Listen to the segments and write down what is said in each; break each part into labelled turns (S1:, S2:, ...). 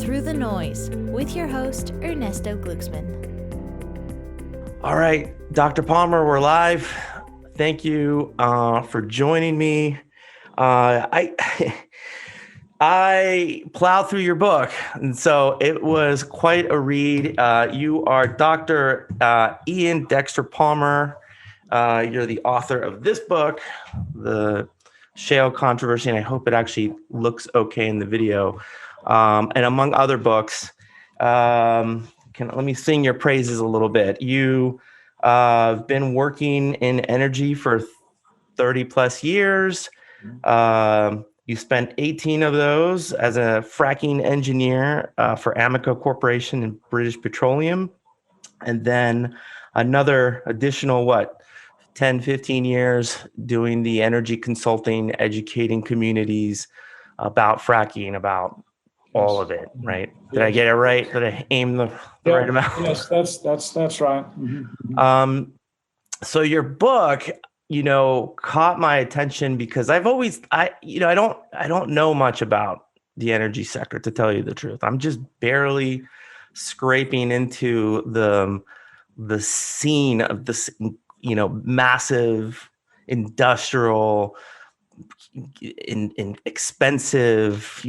S1: Through the Noise with your host, Ernesto Glucksmann.
S2: All right, Dr. Palmer, we're live. Thank you for joining me. I I plowed through your book, and so it was quite a read. You are Dr. Ian Dexter Palmer. You're the author of this book, The Shale Controversy, and I hope it actually looks okay in the video. And among other books, let me sing your praises a little bit. You have been working in energy for 30 plus years. You spent 18 of those as a fracking engineer for Amoco Corporation and British Petroleum. And then another additional, 10, 15 years doing the energy consulting, educating communities about fracking, about all of it, right? Did I get it right? Did I aim the right amount?
S3: Yes, that's right. Mm-hmm.
S2: So your book, caught my attention because I don't know much about the energy sector, to tell you the truth. I'm just barely scraping into the scene of this, massive industrial in expensive,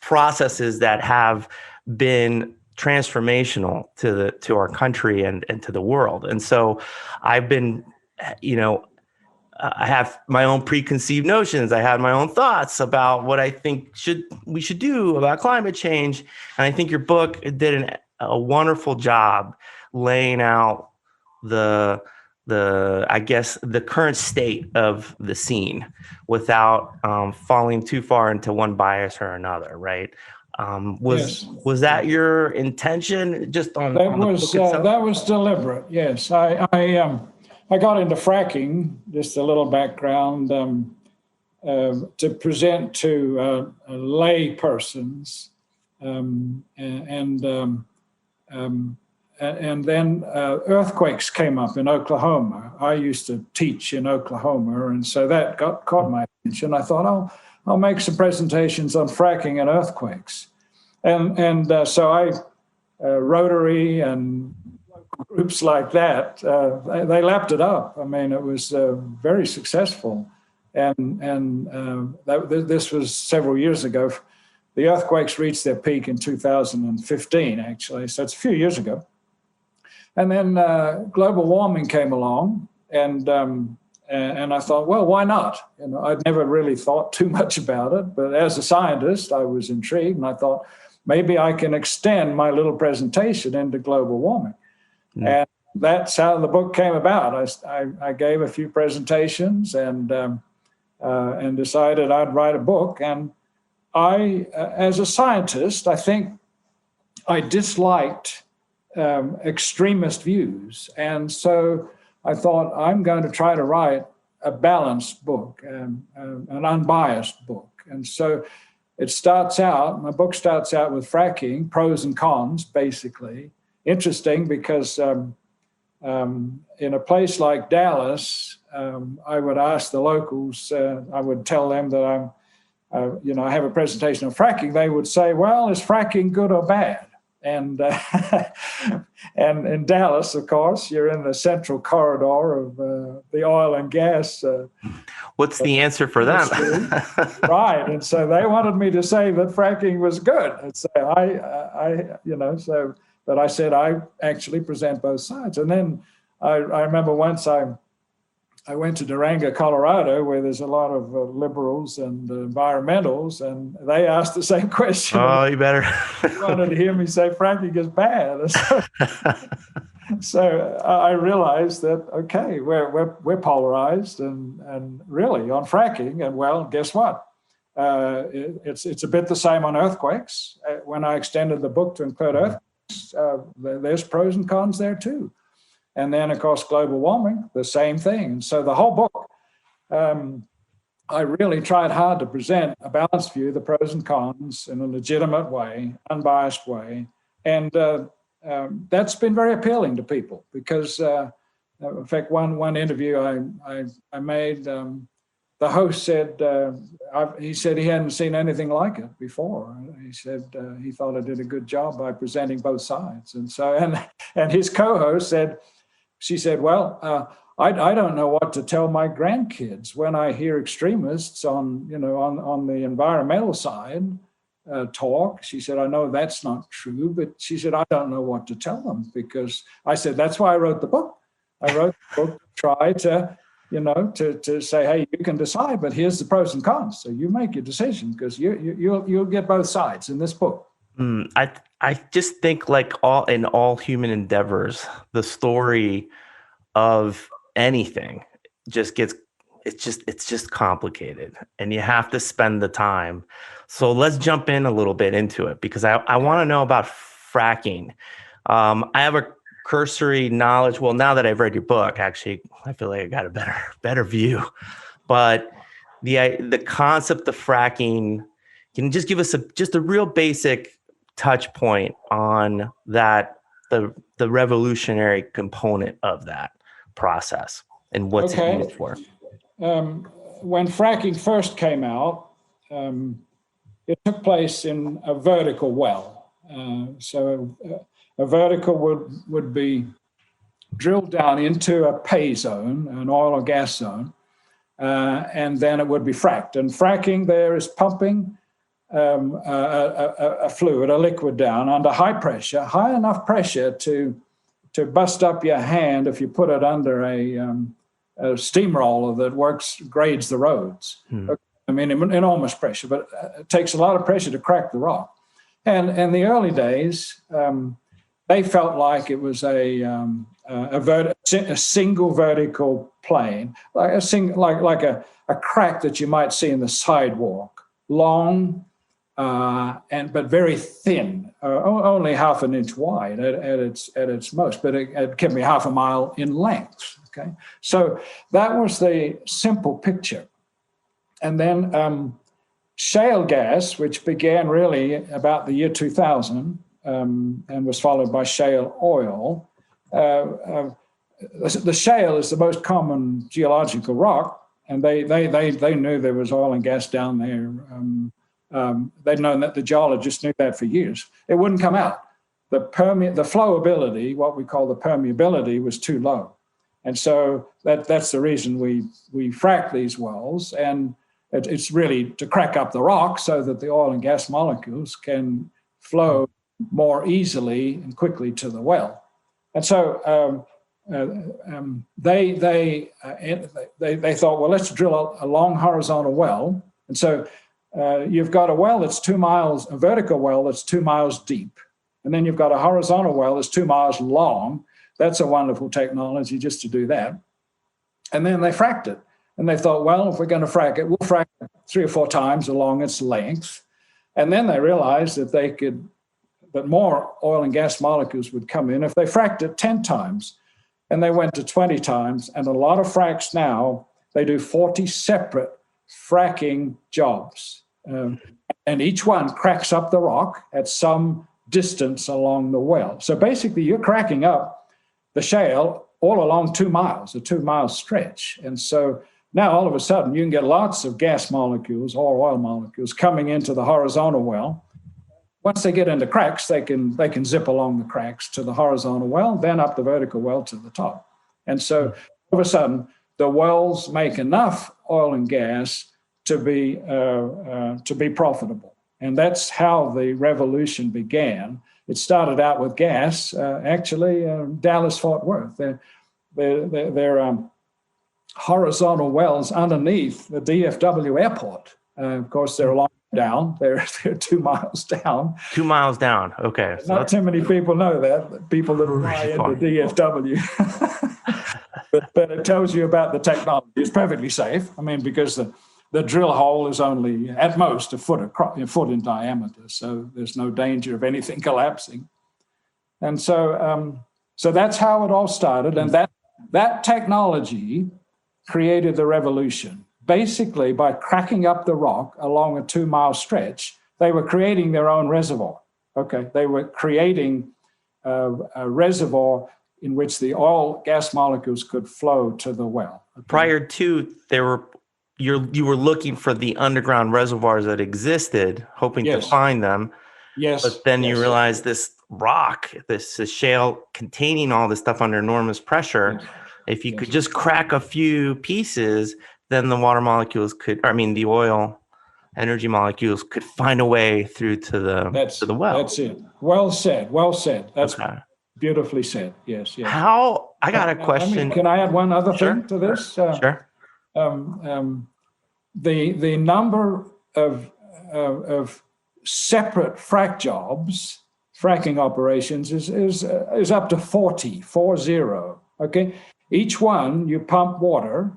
S2: processes that have been transformational to our country and to the world. And so I've been, I have my own preconceived notions. I had my own thoughts about what I think we should do about climate change. And I think your book did a wonderful job laying out the current state of the scene without falling too far into one bias or another, right? Was that your intention? Just on
S3: that
S2: on the
S3: was
S2: book itself?
S3: that was deliberate. Yes, I got into fracking. Just a little background to present to lay persons, and then earthquakes came up in Oklahoma. I used to teach in Oklahoma, and so that caught my attention. I thought, I'll make some presentations on fracking and earthquakes. And so I, Rotary and groups like that, they lapped it up. I mean, it was very successful. This was several years ago. The earthquakes reached their peak in 2015, actually, so it's a few years ago. And then global warming came along, and I thought, well, why not? I'd never really thought too much about it, but as a scientist, I was intrigued, and I thought maybe I can extend my little presentation into global warming. And that's how the book came about. I gave a few presentations and decided I'd write a book. And I, as a scientist, I think I disliked extremist views. And so I thought, I'm going to try to write a balanced book, an unbiased book. And so my book starts out with fracking, pros and cons, basically. Interesting because in a place like Dallas, I would ask the locals, I would tell them that I have a presentation on fracking. They would say, well, is fracking good or bad? And and in Dallas, of course, you're in the central corridor of the oil and gas.
S2: What's the answer for them?
S3: Right, and so they wanted me to say that fracking was good. And so but I said I actually present both sides. And then I remember once I went to Durango, Colorado, where there's a lot of liberals and environmentals, and they asked the same question.
S2: Oh, you better.
S3: They wanted to hear me say fracking is bad. So I realized that, okay, we're polarized and really on fracking. And well, guess what? It's a bit the same on earthquakes. When I extended the book to include earthquakes, there's pros and cons there too. And then, of course, global warming, the same thing. And so the whole book, I really tried hard to present a balanced view, the pros and cons, in a legitimate way, unbiased way. And that's been very appealing to people because, in fact, one interview I made the host said, he said he hadn't seen anything like it before. He said he thought I did a good job by presenting both sides. And so, and his co-host said, she said, well, I don't know what to tell my grandkids when I hear extremists on the environmental side talk. She said, I know that's not true, but she said, I don't know what to tell them, because I said, that's why I wrote the book. I wrote the book to try to, to say, hey, you can decide, but here's the pros and cons. So you make your decision, because you'll get both sides in this book.
S2: I just think, like in all human endeavors, the story of anything it's just complicated, and you have to spend the time. So let's jump in a little bit into it, because I want to know about fracking. I have a cursory knowledge. Well, now that I've read your book, actually, I feel like I got a better view. But the concept of fracking, can you just give us just a real basic touch point on that, the revolutionary component of that process and what's it used for?
S3: When fracking first came out, it took place in a vertical well. So a vertical would be drilled down into a pay zone, an oil or gas zone, and then it would be fracked. And fracking there is pumping a fluid, a liquid down under high pressure, high enough pressure to bust up your hand if you put it under a steamroller that grades the roads. I mean, enormous pressure, but it takes a lot of pressure to crack the rock. And in the early days, they felt like it was a single vertical plane, like a crack that you might see in the sidewalk, long but very thin, only half an inch wide at its most, but it can be half a mile in length. Okay, so that was the simple picture. And then shale gas, which began really about the year 2000 and was followed by shale oil. The shale is the most common geological rock, and they knew there was oil and gas down there. They'd known that, the geologists knew that for years. It wouldn't come out. The flowability, what we call the permeability, was too low. And so that's the reason we frack these wells. And it's really to crack up the rock so that the oil and gas molecules can flow more easily and quickly to the well. And so they thought, well, let's drill a long horizontal well. And so you've got a well that's 2 miles, a vertical well that's 2 miles deep. And then you've got a horizontal well that's 2 miles long. That's a wonderful technology just to do that. And then they fracked it. And they thought, well, if we're going to frack it, we'll frack it 3 or 4 times along its length. And then they realized that more oil and gas molecules would come in if they fracked it 10 times. And they went to 20 times. And a lot of fracks now, they do 40 separate fracking jobs. And each one cracks up the rock at some distance along the well. So basically, you're cracking up the shale all along 2 miles, a 2 mile stretch. And so now all of a sudden you can get lots of gas molecules or oil molecules coming into the horizontal well. Once they get into cracks, they can zip along the cracks to the horizontal well, then up the vertical well to the top. And so all of a sudden the wells make enough oil and gas to be profitable. And that's how the revolution began. It started out with gas, Dallas-Fort Worth. They're horizontal wells underneath the DFW airport. Of course, they're a long down. They're 2 miles down.
S2: 2 miles down. Okay.
S3: So not too many people know that, people that fly into DFW. but it tells you about the technology. It's perfectly safe. I mean, because the drill hole is only at most a foot in diameter, so there's no danger of anything collapsing. And so that's how it all started. And that technology created the revolution. Basically, by cracking up the rock along a 2 mile stretch, they were creating their own reservoir. Okay, they were creating a reservoir in which the oil gas molecules could flow to the well. Okay?
S2: Prior to, there were you were looking for the underground reservoirs that existed, hoping to find them.
S3: Yes.
S2: But then you realize this rock, this shale containing all this stuff under enormous pressure. Yes. If you could just crack a few pieces, then the water molecules the oil energy molecules could find a way through to the well.
S3: That's it. Well said. Well said. That's beautifully said. Yes. Yes.
S2: I got a question.
S3: Can I add one other thing to this?
S2: Sure.
S3: The number of separate frack jobs, fracking operations is up to 40. Okay, each one you pump water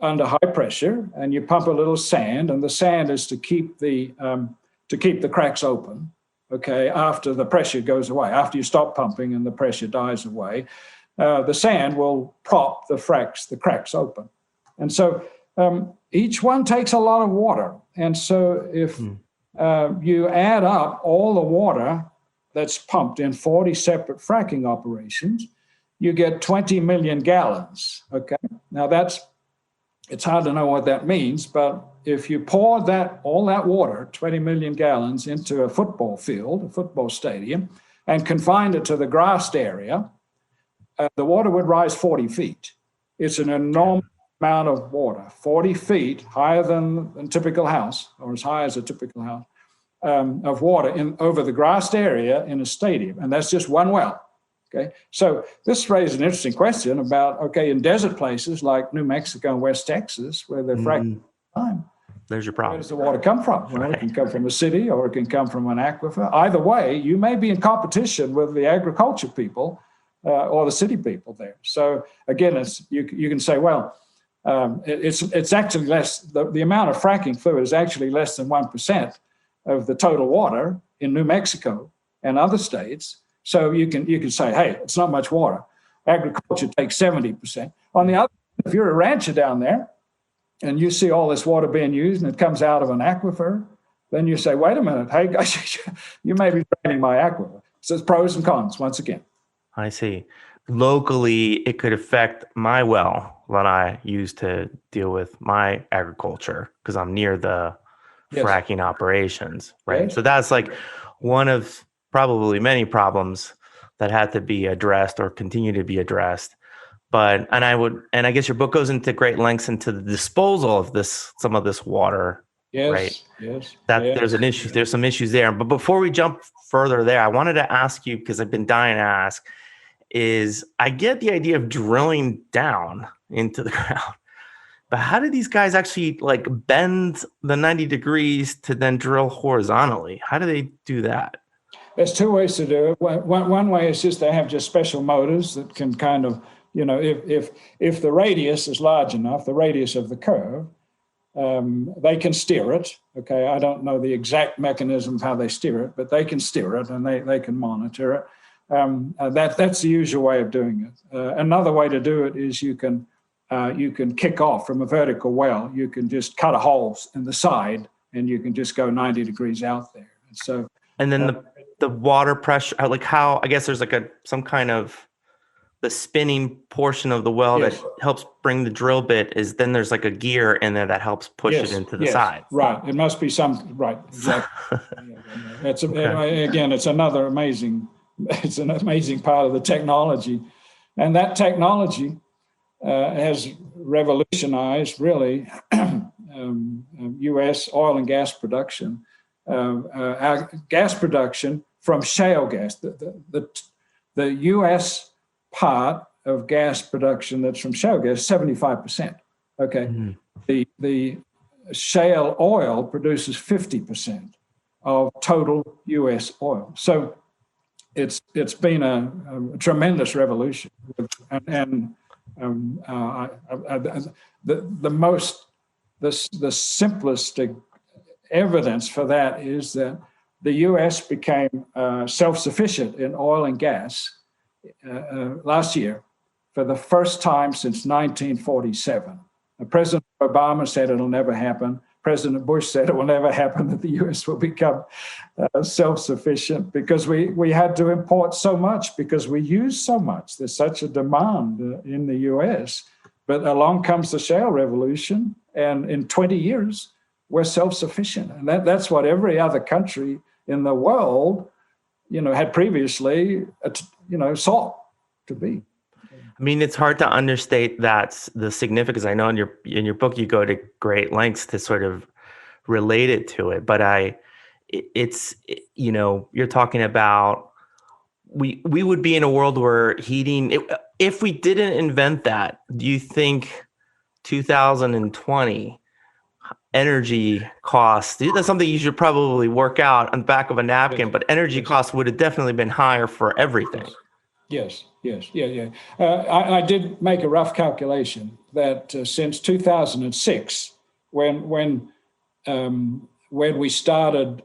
S3: under high pressure, and you pump a little sand, and the sand is to keep the cracks open. Okay, after the pressure goes away, after you stop pumping and the pressure dies away, the sand will prop the cracks open, and so each one takes a lot of water. And so if you add up all the water that's pumped in 40 separate fracking operations, you get 20 million gallons. Okay, now it's hard to know what that means, but if you pour all that water, 20 million gallons, into a football field, a football stadium, and confined it to the grassed area, the water would rise 40 feet. It's an enormous amount of water, 40 feet higher than a typical house, or as high as a typical house, of water over the grassed area in a stadium. And that's just one well. Okay, so this raises an interesting question about, in desert places like New Mexico and West Texas, where they're fracking time,
S2: there's your problem.
S3: Where does the water come from? Well, it can come from a city, or it can come from an aquifer. Either way, you may be in competition with the agriculture people or the city people there. So again, you can say, well, it's actually less. The amount of fracking fluid is actually less than 1% of the total water in New Mexico and other states. So you can say, hey, it's not much water. Agriculture takes 70%. On the other hand, if you're a rancher down there and you see all this water being used and it comes out of an aquifer, then you say, wait a minute, hey guys, you may be draining my aquifer. So it's pros and cons once again.
S2: I see. Locally, it could affect my well that I use to deal with my agriculture because I'm near the fracking operations, right? Yes. So that's like one of probably many problems that had to be addressed or continue to be addressed. And I guess your book goes into great lengths into the disposal of some of this water, right?
S3: Yes.
S2: There's an issue. There's some issues there. But before we jump further there, I wanted to ask you, because I've been dying to ask, is I get the idea of drilling down into the ground, but how do these guys actually bend the 90 degrees to then drill horizontally? How do they do that?
S3: There's two ways to do it. One way is just they have just special motors that can kind of, if the radius is large enough, the radius of the curve, they can steer it. Okay, I don't know the exact mechanism of how they steer it, but they can steer it and they can monitor it. That's the usual way of doing it. Another way to do it is you can kick off from a vertical well. You can just cut a hole in the side and you can just go 90 degrees out there.
S2: And then the water pressure, how, I guess there's some kind of the spinning portion of the well that helps bring the drill bit then there's a gear in there that helps push it into the side.
S3: Right. It must be right. Exactly. Again, it's an amazing part of the technology. And that technology has revolutionized really U.S. oil and gas production. Our gas production from shale gas, the U.S. part of gas production that's from shale gas, 75%. Okay, the shale oil produces 50% of total U.S. oil. So it's been a tremendous revolution, and the simplest evidence for that is that the U.S. became self-sufficient in oil and gas last year for the first time since 1947. President Obama said it'll never happen. President Bush said it will never happen that the U.S. will become self-sufficient because we had to import so much because we use so much. There's such a demand in the U.S. But along comes the shale revolution, And in 20 years, we're self-sufficient. And that's what every other country in the world, had previously, sought to be.
S2: I mean, it's hard to understate that's the significance. I know in your book you go to great lengths to sort of relate it to it, but you're talking about we would be in a world where heating, if we didn't invent that, do you think 2020 energy costs, that's something you should probably work out on the back of a napkin, but energy costs would have definitely been higher for everything.
S3: Yes. Yeah. I did make a rough calculation that since 2006, when we started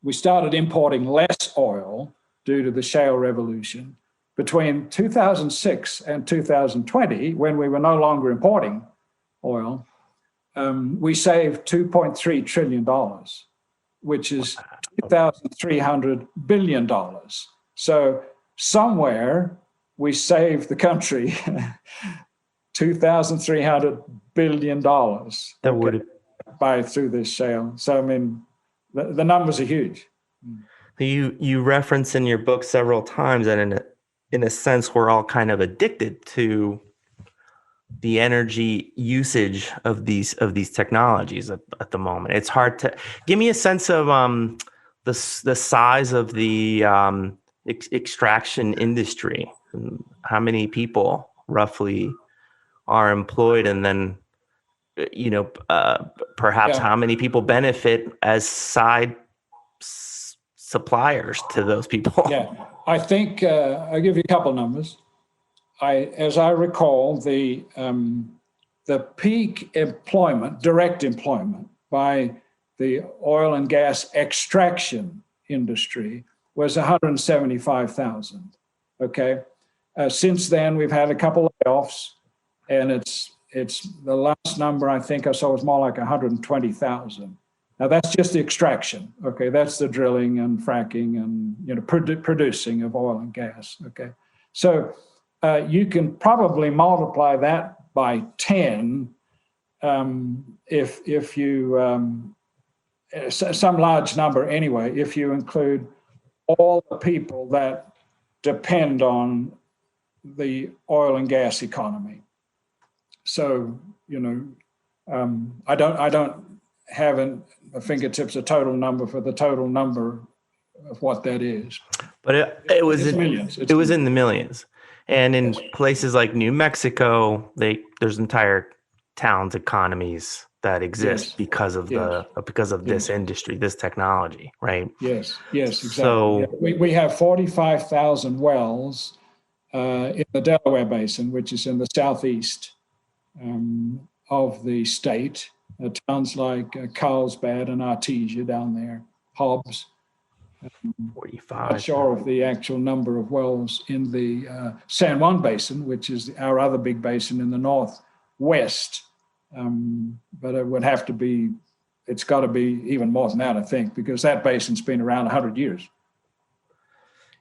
S3: we started importing less oil due to the shale revolution, between 2006 and 2020, when we were no longer importing oil, we saved $2.3 trillion, which is $2,300 billion. So somewhere we saved the country $2,300 billion
S2: that would
S3: through this shale. So, I mean, the numbers are huge.
S2: You reference in your book several times that in a sense, we're all kind of addicted to the energy usage of these technologies at the moment. It's hard to give me a sense of the size of the extraction industry. How many people roughly are employed, and then perhaps how many people benefit as side suppliers to those people?
S3: Yeah, I think I'll give you a couple numbers. As I recall, the peak employment, direct employment by the oil and gas extraction industry was 175,000. Okay, since then we've had a couple of layoffs, and it's the last number I think I saw was more like 120,000. Now that's just the extraction. Okay, that's the drilling and fracking and producing of oil and gas. Okay, so you can probably multiply that by 10 if you some large number anyway, if you include all the people that depend on the oil and gas economy. So, I don't have at my fingertips a total number for the total number of what that is.
S2: But it was in
S3: millions.
S2: It was in the millions. And in places like New Mexico, there's entire towns, economies that exist because of this industry, this technology, right?
S3: Yes, exactly.
S2: So
S3: we have 45,000 wells in the Delaware Basin, which is in the southeast of the state. Towns like Carlsbad and Artesia down there, Hobbs.
S2: 45.
S3: Not sure of the actual number of wells in the San Juan Basin, which is our other big basin in the northwest. But it would have to be, it's got to be even more than that, I think, because that basin's been around 100 years.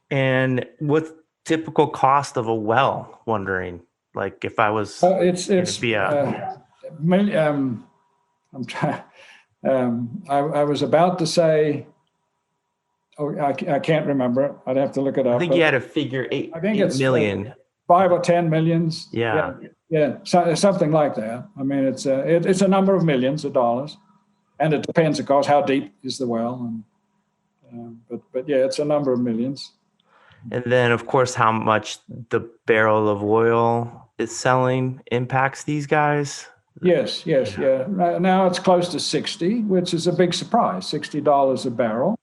S2: And what's typical cost of a well? Wondering, like, if I was, I'm trying. I was about to say. Oh, I can't remember. I'd have to look it up. I think you had a figure eight.
S3: I think
S2: $8
S3: it's
S2: million.
S3: 5 or 10 millions.
S2: Yeah.
S3: So, something like that. I mean, it's a number of millions of dollars, and it depends, of course, how deep is the well, and but yeah, it's a number of millions.
S2: And then, of course, how much the barrel of oil is selling impacts these guys.
S3: Yes. Yeah. Now it's close to 60, which is a big surprise. $60 a barrel,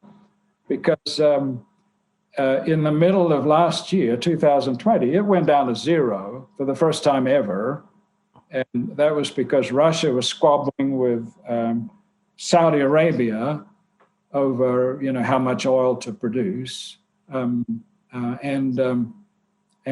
S3: because in the middle of last year, 2020, it went down to zero for the first time ever. And that was because Russia was squabbling with Saudi Arabia over, how much oil to produce. And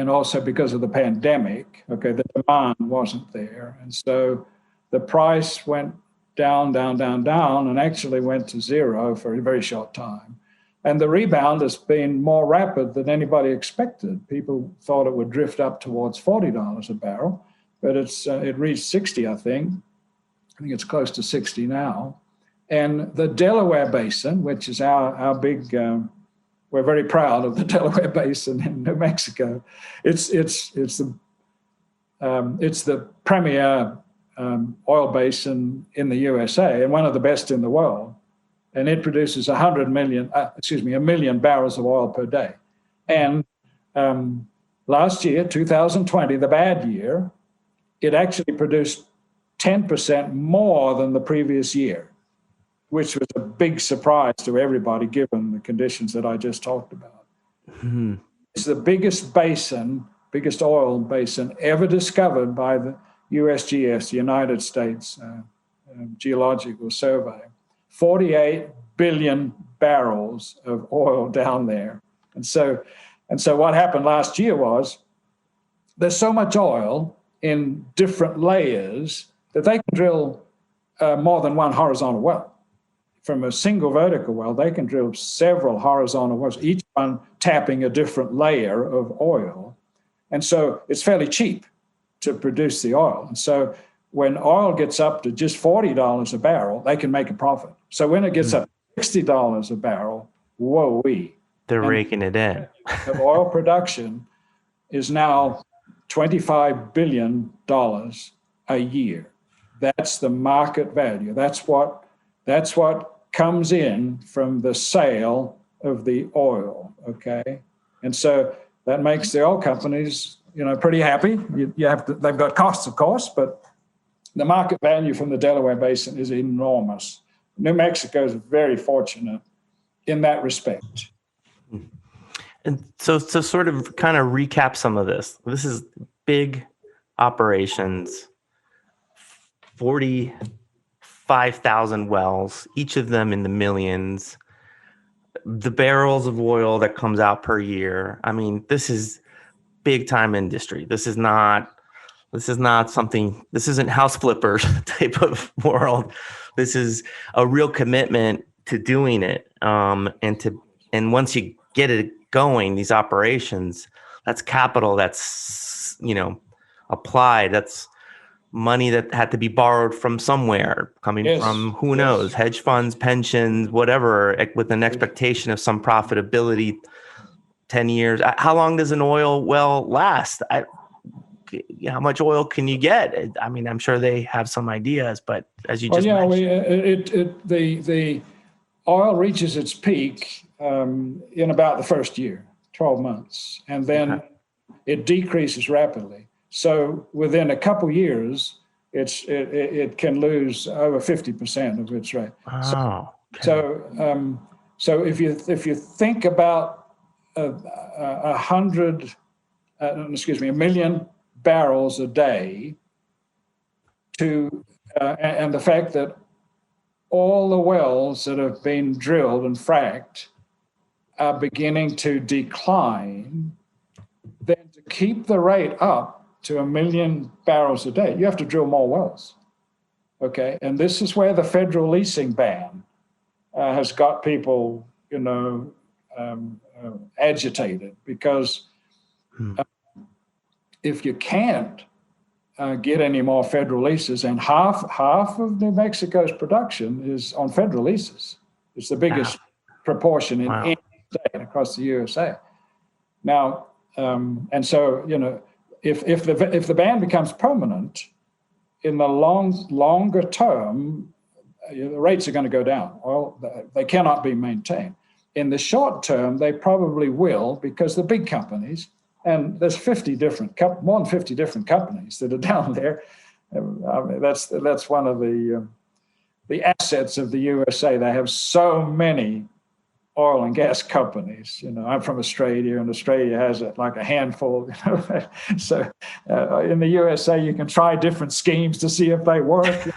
S3: also because of the pandemic, the demand wasn't there. And so the price went down, and actually went to zero for a very short time. And the rebound has been more rapid than anybody expected. People thought it would drift up towards $40 a barrel, but it reached 60, I think. I think it's close to 60 now. And the Delaware Basin, which is our big, we're very proud of the Delaware Basin in New Mexico. It's the premier oil basin in the USA and one of the best in the world. And it produces 1 million barrels of oil per day. And last year, 2020, the bad year, it actually produced 10% more than the previous year, which was a big surprise to everybody given the conditions that I just talked about. Mm-hmm. It's the biggest oil basin ever discovered by the USGS, the United States Geological Survey. 48 billion barrels of oil down there. And so what happened last year was there's so much oil in different layers that they can drill more than one horizontal well. From a single vertical well, they can drill several horizontal wells, each one tapping a different layer of oil. And so it's fairly cheap to produce the oil. And so when oil gets up to just $40 a barrel, they can make a profit. So when it gets up to $60 a barrel, whoa-wee.
S2: They're raking it in.
S3: The oil production is now $25 billion a year. That's the market value. That's what comes in from the sale of the oil, okay? And so that makes the oil companies, pretty happy. They've got costs, of course, but the market value from the Delaware Basin is enormous. New Mexico is very fortunate in that respect.
S2: And so to sort of kind of recap some of this is big operations, 45,000 wells, each of them in the millions, the barrels of oil that comes out per year. I mean, this is big time industry. This isn't house flippers type of world. This is a real commitment to doing it. And once you get it going, these operations, that's capital that's, applied. That's money that had to be borrowed from somewhere, coming from who knows, hedge funds, pensions, whatever, with an expectation of some profitability, 10 years. How long does an oil well last? How much oil can you get? I mean, I'm sure they have some ideas, but as you just mentioned.
S3: The oil reaches its peak in about the first year, 12 months, and then it decreases rapidly. So within a couple years, it can lose over 50% of its rate.
S2: Oh, okay.
S3: So if you think about a million barrels a day, and the fact that all the wells that have been drilled and fracked are beginning to decline, then to keep the rate up to 1 million barrels a day, you have to drill more wells, okay? And this is where the federal leasing ban has got people, agitated, because if you can't get any more federal leases, and half of New Mexico's production is on federal leases. It's the biggest proportion in any state across the USA. Now, and so, if the ban becomes permanent, in the longer term, the rates are going to go down. Well, they cannot be maintained. In the short term, they probably will, because the big companies, and there's more than 50 different companies that are down there. I mean, that's one of the assets of the USA. They have so many oil and gas companies. I'm from Australia, and Australia has like a handful. So in the USA, you can try different schemes to see if they work. The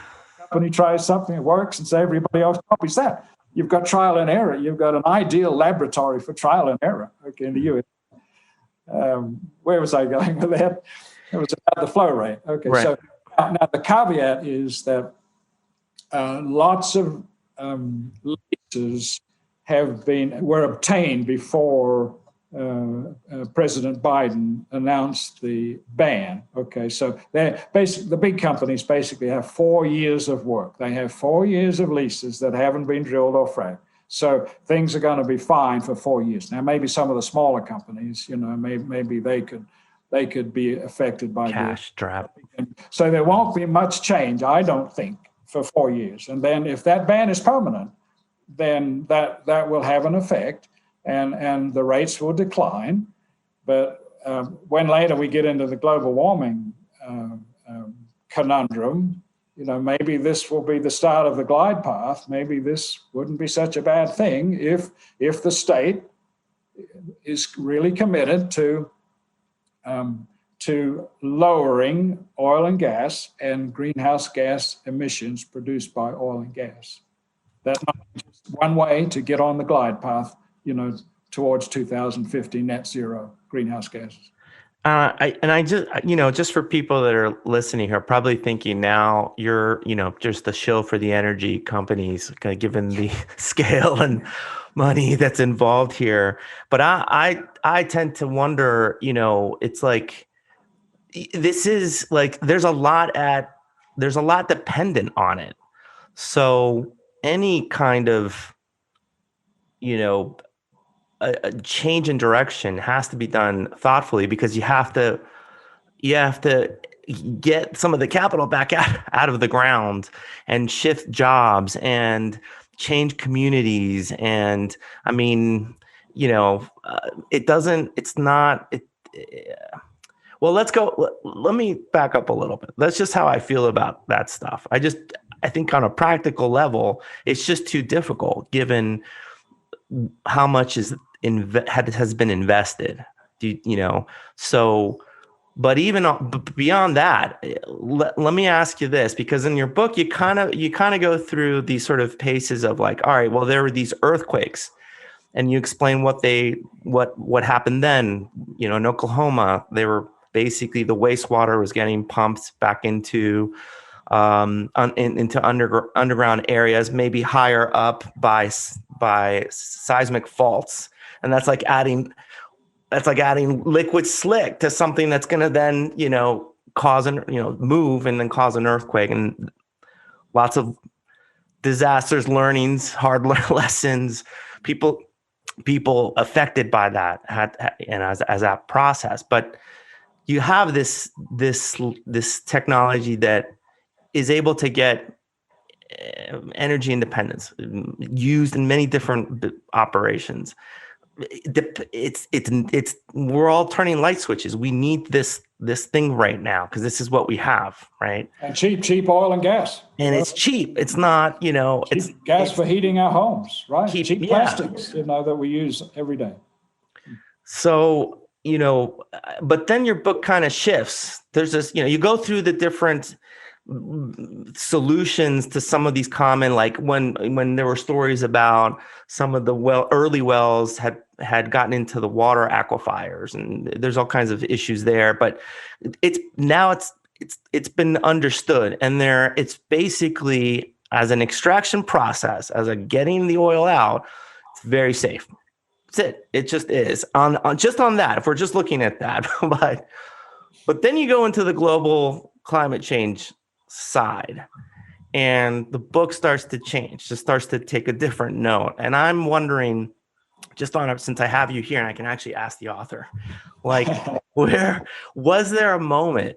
S3: company tries something, it works, and so everybody else copies that. You've got trial and error. You've got an ideal laboratory for trial and error, okay, in the USA. Where was I going with that? It was about the flow rate. Okay, right. So now the caveat is that lots of leases were obtained before President Biden announced the ban. Okay, so the big companies basically have 4 years of work. They have 4 years of leases that haven't been drilled or fracked. So things are going to be fine for 4 years. Now, maybe some of the smaller companies, maybe they could be affected by
S2: cash trap.
S3: So there won't be much change, I don't think, for 4 years. And then if that ban is permanent, then that will have an effect. And the rates will decline. But when later we get into the global warming conundrum, maybe this will be the start of the glide path. Maybe this wouldn't be such a bad thing if the state is really committed to lowering oil and gas and greenhouse gas emissions produced by oil and gas. That might be just one way to get on the glide path, towards 2050 net zero greenhouse gases.
S2: I just for people that are listening here, probably thinking now you're, just the shill for the energy companies, kind of given the scale and money that's involved here. But I tend to wonder, it's like, this is like, there's a lot dependent on it. So any kind of, a change in direction has to be done thoughtfully, because you have to get some of the capital back out of the ground and shift jobs and change communities. And I mean, well, let me back up a little bit. That's just how I feel about that stuff. I think on a practical level, it's just too difficult given how much has been invested, so, but even beyond that, let me ask you this, because in your book, you kind of go through these sort of paces of like, all right, well, there were these earthquakes, and you explain what happened then, in Oklahoma, they were basically, the wastewater was getting pumped back into underground areas, maybe higher up by seismic faults, and that's like adding liquid slick to something that's going to then cause move and then cause an earthquake, and lots of disasters, learnings, hard lessons, people affected by that and as that process. But you have this technology that is able to get energy independence used in many different operations. We're all turning light switches. We need this thing right now because this is what we have, right?
S3: And cheap oil and gas.
S2: And it's cheap. It's not, it's
S3: gas for heating our homes, right? Cheap plastics, that we use every day.
S2: So, but then your book kind of shifts. There's this, you go through the different solutions to some of these common, like when there were stories about some of the early wells had gotten into the water aquifers, and there's all kinds of issues there. But it's been understood, and it's basically, as an extraction process, as a getting the oil out, it's very safe. That's it. It just is on that. If we're just looking at that, but then you go into the global climate change side, and the book starts to change, just starts to take a different note. And I'm wondering, since I have you here and I can actually ask the author, like, where was there a moment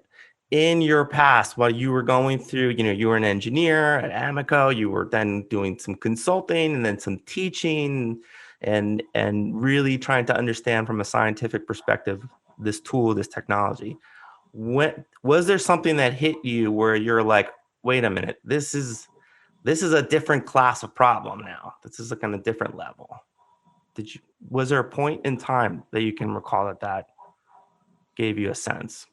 S2: in your past while you were going through, you were an engineer at Amoco, you were then doing some consulting and then some teaching and really trying to understand from a scientific perspective this tool, this technology. Was there something that hit you where you're like, wait a minute, this is a different class of problem now. This is like on a different level. Was there a point in time that you can recall that gave you a sense?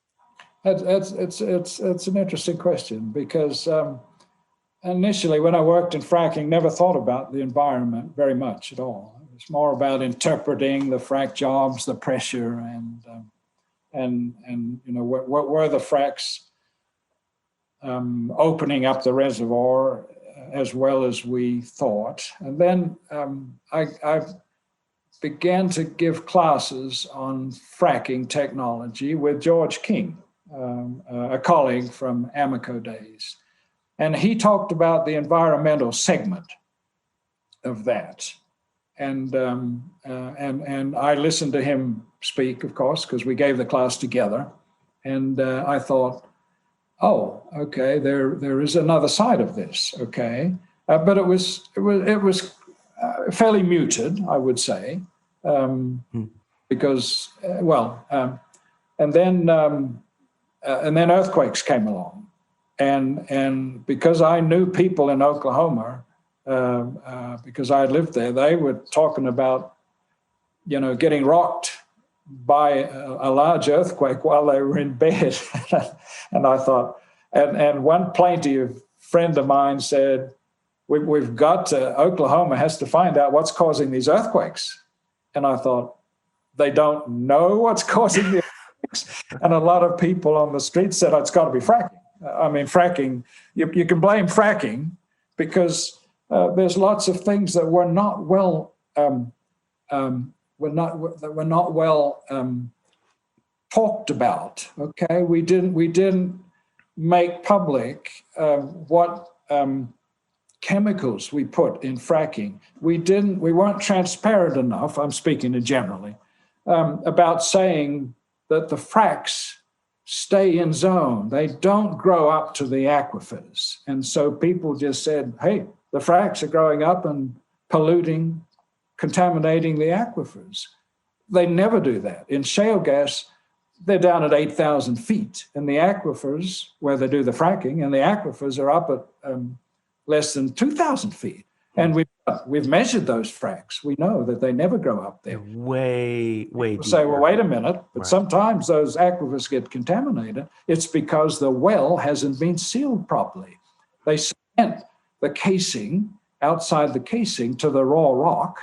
S3: It's an interesting question, because initially when I worked in fracking, never thought about the environment very much at all. It was more about interpreting the frack jobs, the pressure, and what were the fracks opening up the reservoir as well as we thought. And then I began to give classes on fracking technology with George King, a colleague from Amoco days. And he talked about the environmental segment of that. And I listened to him speak, of course, because we gave the class together. And I thought, oh, okay, there is another side of this, okay. But it was fairly muted, I would say, because and then earthquakes came along, and because I knew people in Oklahoma, because I lived there, they were talking about, getting rocked by a large earthquake while they were in bed. And I thought, and one plaintive friend of mine said, we've got to, Oklahoma has to find out what's causing these earthquakes. And I thought, they don't know what's causing the earthquakes. And a lot of people on the street said, it's got to be fracking. I mean, fracking, you can blame fracking because there's lots of things that were not well talked about. Okay, we didn't make public what chemicals we put in fracking. We weren't transparent enough. I'm speaking generally about saying that the fracks stay in zone. They don't grow up to the aquifers, and so people just said, "Hey, the fracks are growing up and polluting, contaminating the aquifers." They never do that. In shale gas, they're down at 8,000 feet, and the aquifers, where they do the fracking, and the aquifers are up at less than 2,000 feet. And we've measured those fracks. We know that they never grow up there.
S2: Way deeper.
S3: Say, well, wait a minute, but sometimes those aquifers get contaminated. It's because the well hasn't been sealed properly. They sent the casing outside the casing to the raw rock,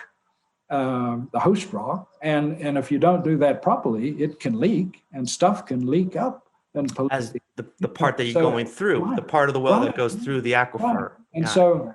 S3: the host rock, and if you don't do that properly, it can leak, and stuff can leak up and pollute.
S2: As the part that you're going through, the part of the well that goes through the aquifer.
S3: And so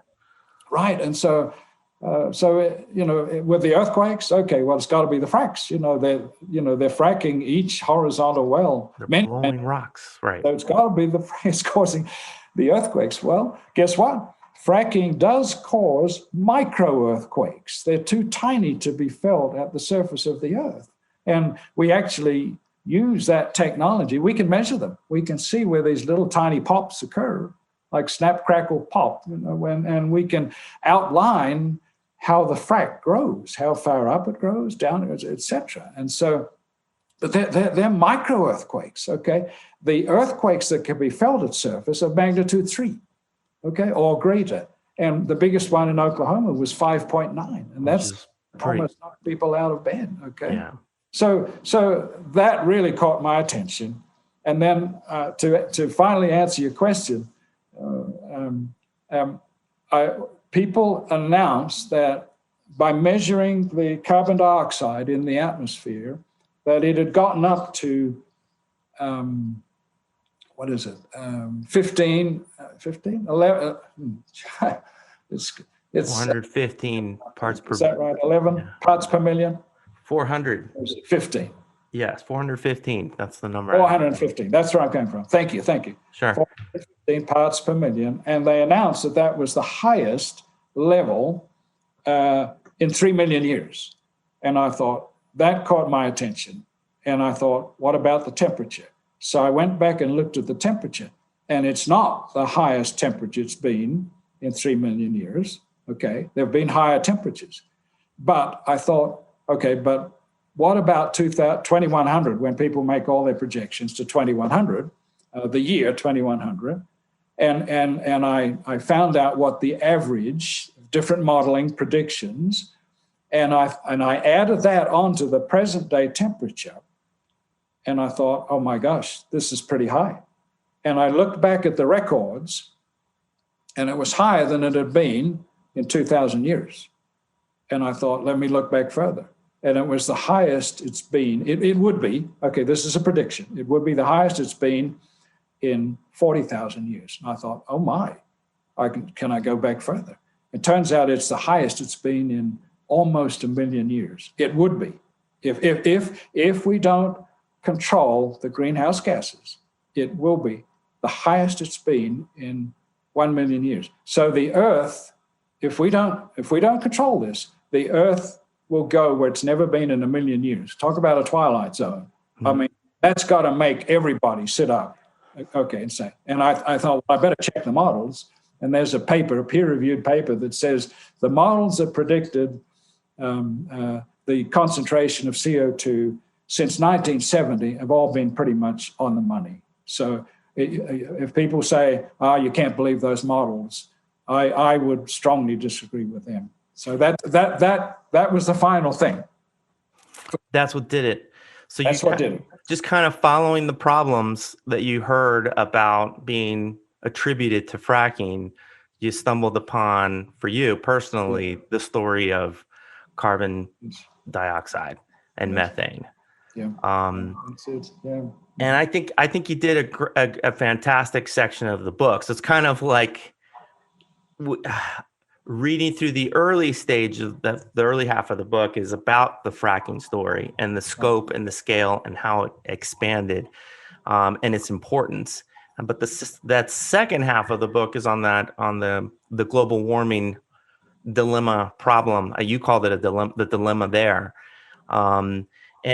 S3: with the earthquakes, okay, well, it's got to be the fracks. They're fracking each horizontal well.
S2: They're blowing rocks, right?
S3: So it's got to be it's causing the earthquakes. Well, guess what? Fracking does cause micro earthquakes. They're too tiny to be felt at the surface of the earth. And we actually use that technology. We can measure them. We can see where these little tiny pops occur, like snap, crackle, pop, and we can outline how the frac grows, how far up it grows, down, etc. And so, but they're micro earthquakes, okay? The earthquakes that can be felt at surface are magnitude 3. Okay, or greater. And the biggest one in Oklahoma was 5.9, and that's almost knocked people out of bed. Okay, yeah. So that really caught my attention. And then to finally answer your question, people announced that by measuring the carbon dioxide in the atmosphere, that it had gotten up to 11, it's
S2: 415 parts per.
S3: Is that right? 11 parts per million?
S2: 400.
S3: 15.
S2: Yes, 415. That's the number.
S3: 415. That's where I'm coming from. Thank you.
S2: Sure.
S3: 415 parts per million. And they announced that was the highest level in 3 million years. And I thought, that caught my attention. And I thought, what about the temperature? So I went back and looked at the temperature, and it's not the highest temperature it's been in 3 million years. Okay, there have been higher temperatures. But I thought, okay, but what about 2100, when people make all their projections to 2100, the year 2100? And I found out what the average, different modeling predictions, and I added that onto the present day temperature. And I thought, oh my gosh, this is pretty high. And I looked back at the records, and it was higher than it had been in 2,000 years. And I thought, let me look back further. And it was the highest it's been. It would be, okay, this is a prediction. It would be the highest it's been in 40,000 years. And I thought, oh my, can I go back further? It turns out it's the highest it's been in almost 1 million years. It would be. If we don't control the greenhouse gases, it will be the highest it's been in 1 million years. So the Earth, if we don't control this, the Earth will go where it's never been in 1 million years. Talk about a twilight zone. Mm-hmm. I mean, that's got to make everybody sit up, okay, and say. And I thought, well, I better check the models. And there's a peer-reviewed paper that says the models that predicted the concentration of CO2 since 1970 have all been pretty much on the money. So if people say, you can't believe those models, I would strongly disagree with them. So that was the final thing.
S2: That's what did it. So
S3: that's what did it.
S2: Just kind of following the problems that you heard about being attributed to fracking, you stumbled upon, for you personally, the story of carbon dioxide and methane.
S3: Yeah.
S2: Yeah. And I think you did a fantastic section of the book. So it's kind of like reading through the early stage of the early half of the book is about the fracking story and the scope and the scale and how it expanded and its importance. But that second half of the book is on the global warming dilemma problem. You called it the dilemma there. And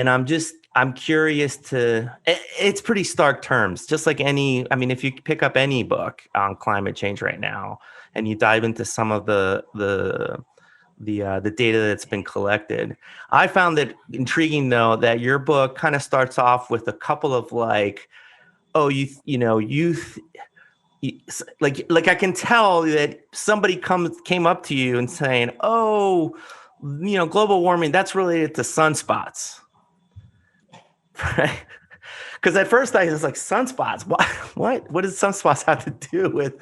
S2: I'm curious it's pretty stark terms, just like if you pick up any book on climate change right now and you dive into some of the data that's been collected, I found it intriguing though, that your book kind of starts off with a couple of like I can tell that somebody came up to you and saying, global warming, that's related to sunspots. Right? Because at first I was like, sunspots, what does sunspots have to do with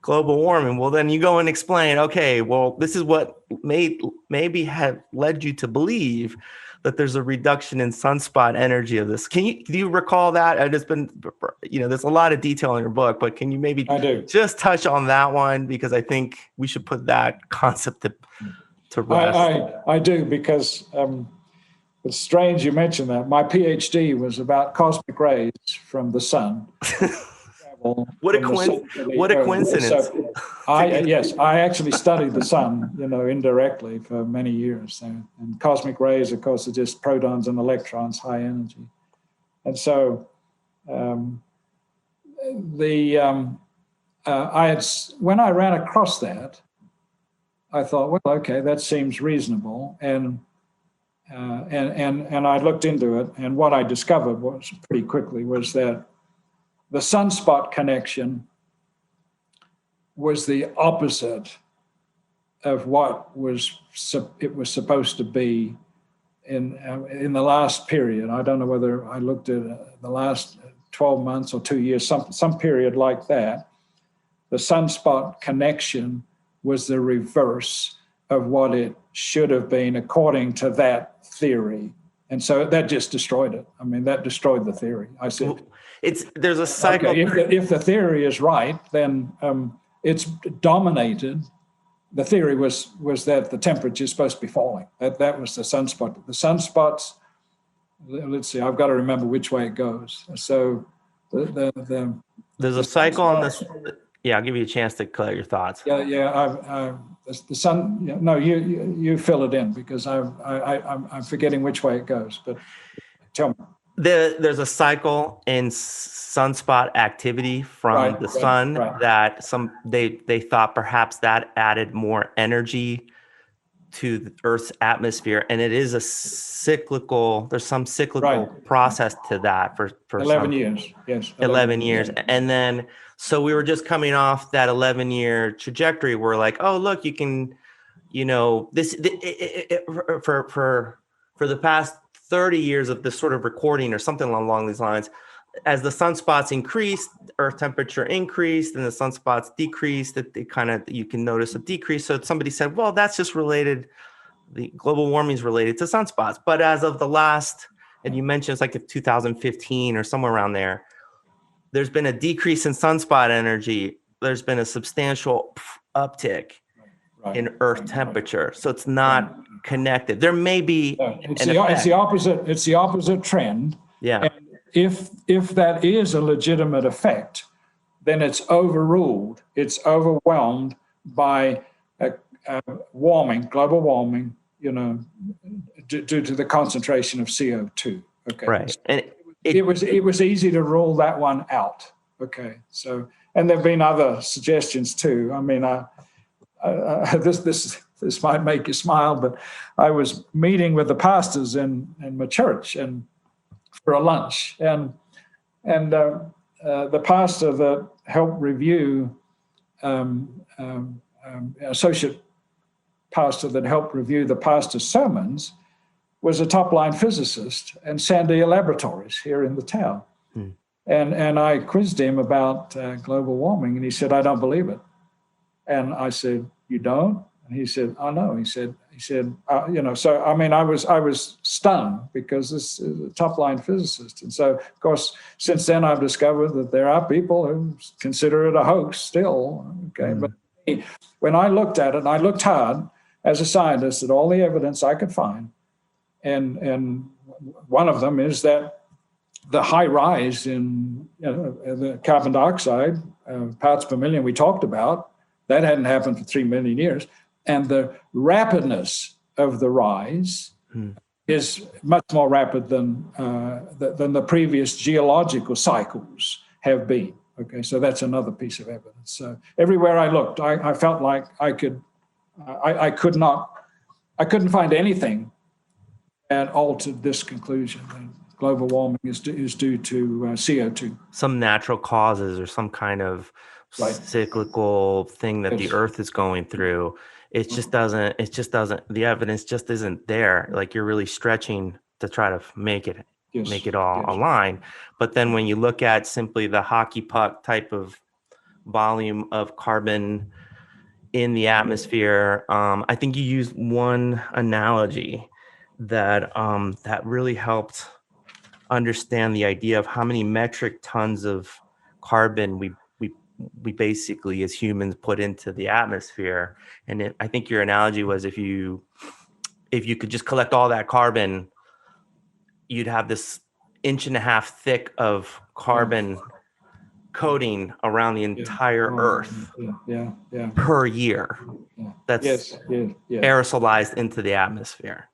S2: global warming? Well, then you go and explain, okay, well, this is what maybe have led you to believe that there's a reduction in sunspot energy of this. Do you recall that? And it's been, there's a lot of detail in your book, but can you maybe just touch on that one? Because I think we should put that concept to rest.
S3: I do, because it's strange you mentioned that. My PhD was about cosmic rays from the sun.
S2: What a coincidence.
S3: So I actually studied the sun, indirectly for many years. And cosmic rays, of course, are just protons and electrons, high energy. And so when I ran across that, I thought, well, okay, that seems reasonable. And I looked into it, and what I discovered was pretty quickly was that the sunspot connection was the opposite of what it was supposed to be in the last period. I don't know whether I looked at the last 12 months or 2 years, some period like that. The sunspot connection was the reverse of what it should have been according to that theory. And so that just destroyed it. I mean, that destroyed the theory. I said,
S2: there's a cycle.
S3: Okay, if the theory is right, then it's dominated. The theory was that the temperature is supposed to be falling. That was the sunspot. The sunspots, let's see, I've got to remember which way it goes. So
S2: there's a cycle on this. Yeah, I'll give you a chance to collect your thoughts.
S3: Yeah. The sun. No, you fill it in, because I'm forgetting which way it goes. But tell me.
S2: There's a cycle in sunspot activity from the sun that they thought perhaps that added more energy to the Earth's atmosphere, and it is a cyclical. There's some cyclical process to that for
S3: 11 years. Yes,
S2: 11 years, and then. So we were just coming off that 11-year trajectory. We're like, oh, look, you can, for the past 30 years of this sort of recording or something along these lines, as the sunspots increased, Earth temperature increased, and the sunspots decreased. You can notice a decrease. So somebody said, well, that's just related. The global warming is related to sunspots. But as of the last, and you mentioned it's like 2015 or somewhere around there, there's been a decrease in sunspot energy. There's been a substantial uptick in Earth temperature. So it's not connected. There may be
S3: it's the opposite. It's the opposite trend.
S2: Yeah.
S3: And if that is a legitimate effect, then it's overruled. It's overwhelmed by warming, global warming. Due to the concentration of CO2. Okay.
S2: Right. And
S3: it was easy to rule that one out. Okay. So, and there've been other suggestions too. I mean, this might make you smile, but I was meeting with the pastors in my church and for a lunch, and the pastor that helped review associate pastor that helped review the pastor's sermons was a top-line physicist in Sandia Laboratories here in the town. And I quizzed him about global warming, and he said, "I don't believe it." And I said, "You don't?" And he said, "Oh no." He said, so I mean, I was stunned because this is a top-line physicist. And so, of course, since then I've discovered that there are people who consider it a hoax still. Okay, but when I looked at it, and I looked hard as a scientist at all the evidence I could find, and one of them is that the high rise in the carbon dioxide parts per million we talked about, that hadn't happened for 3 million years, and the rapidness of the rise is much more rapid than the previous geological cycles have been. Okay, so that's another piece of evidence. So everywhere I looked, I felt like I couldn't find anything that altered this conclusion that global warming is due to CO2.
S2: Some natural causes or some kind of cyclical thing that the Earth is going through. It just doesn't, the evidence just isn't there. Like, you're really stretching to try to make it all align. But then when you look at simply the hockey puck type of volume of carbon in the atmosphere, I think you used one analogy that really helped understand the idea of how many metric tons of carbon we basically as humans put into the atmosphere. And I think your analogy was if you could just collect all that carbon, you'd have this 1.5 inches thick of carbon coating around the entire Earth per year. That's aerosolized into the atmosphere.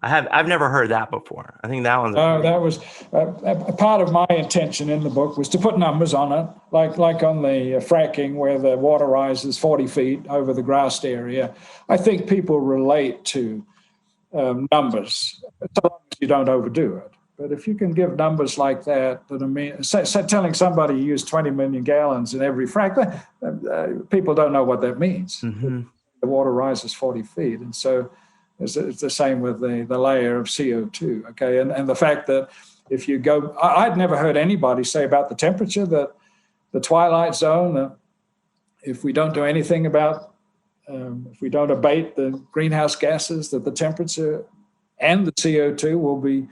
S2: I've never heard that before. I think that one's.
S3: That was a part of my intention in the book was to put numbers on it, like on the fracking where the water rises 40 feet over the grassed area. I think people relate to numbers, so long as you don't overdo it. But if you can give numbers like that I mean, say telling somebody you use 20 million gallons in every frac, people don't know what that means. The water rises 40 feet, and so. It's the same with the layer of CO2, okay? And the fact that if you go, I'd never heard anybody say about the temperature that the twilight zone, if we don't do anything about, if we don't abate the greenhouse gases, that the temperature and the CO2 will be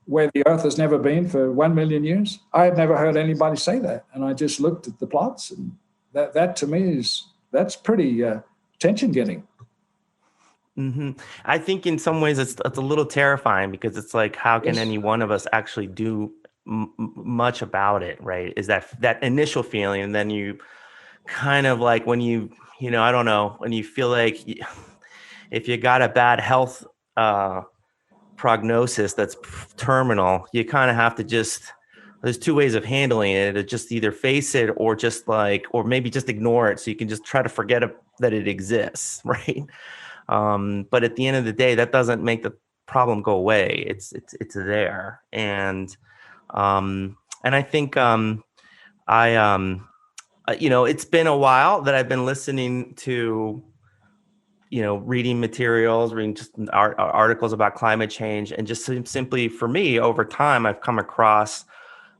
S3: where the Earth has never been for 1 million years. I had never heard anybody say that. And I just looked at the plots, and that to me that's pretty attention-getting.
S2: I think in some ways it's a little terrifying because it's like, how can any one of us actually do much about it, right? Is that initial feeling, and then you kind of like when you I don't know, when you feel like if you got a bad health prognosis that's terminal, you kind of have to there's two ways of handling it. It's just either face it or or maybe just ignore it so you can just try to forget that it exists, right? But at the end of the day, that doesn't make the problem go away. It's there. And I think, it's been a while that I've been listening to, reading materials, reading just articles about climate change. And just simply for me, over time, I've come across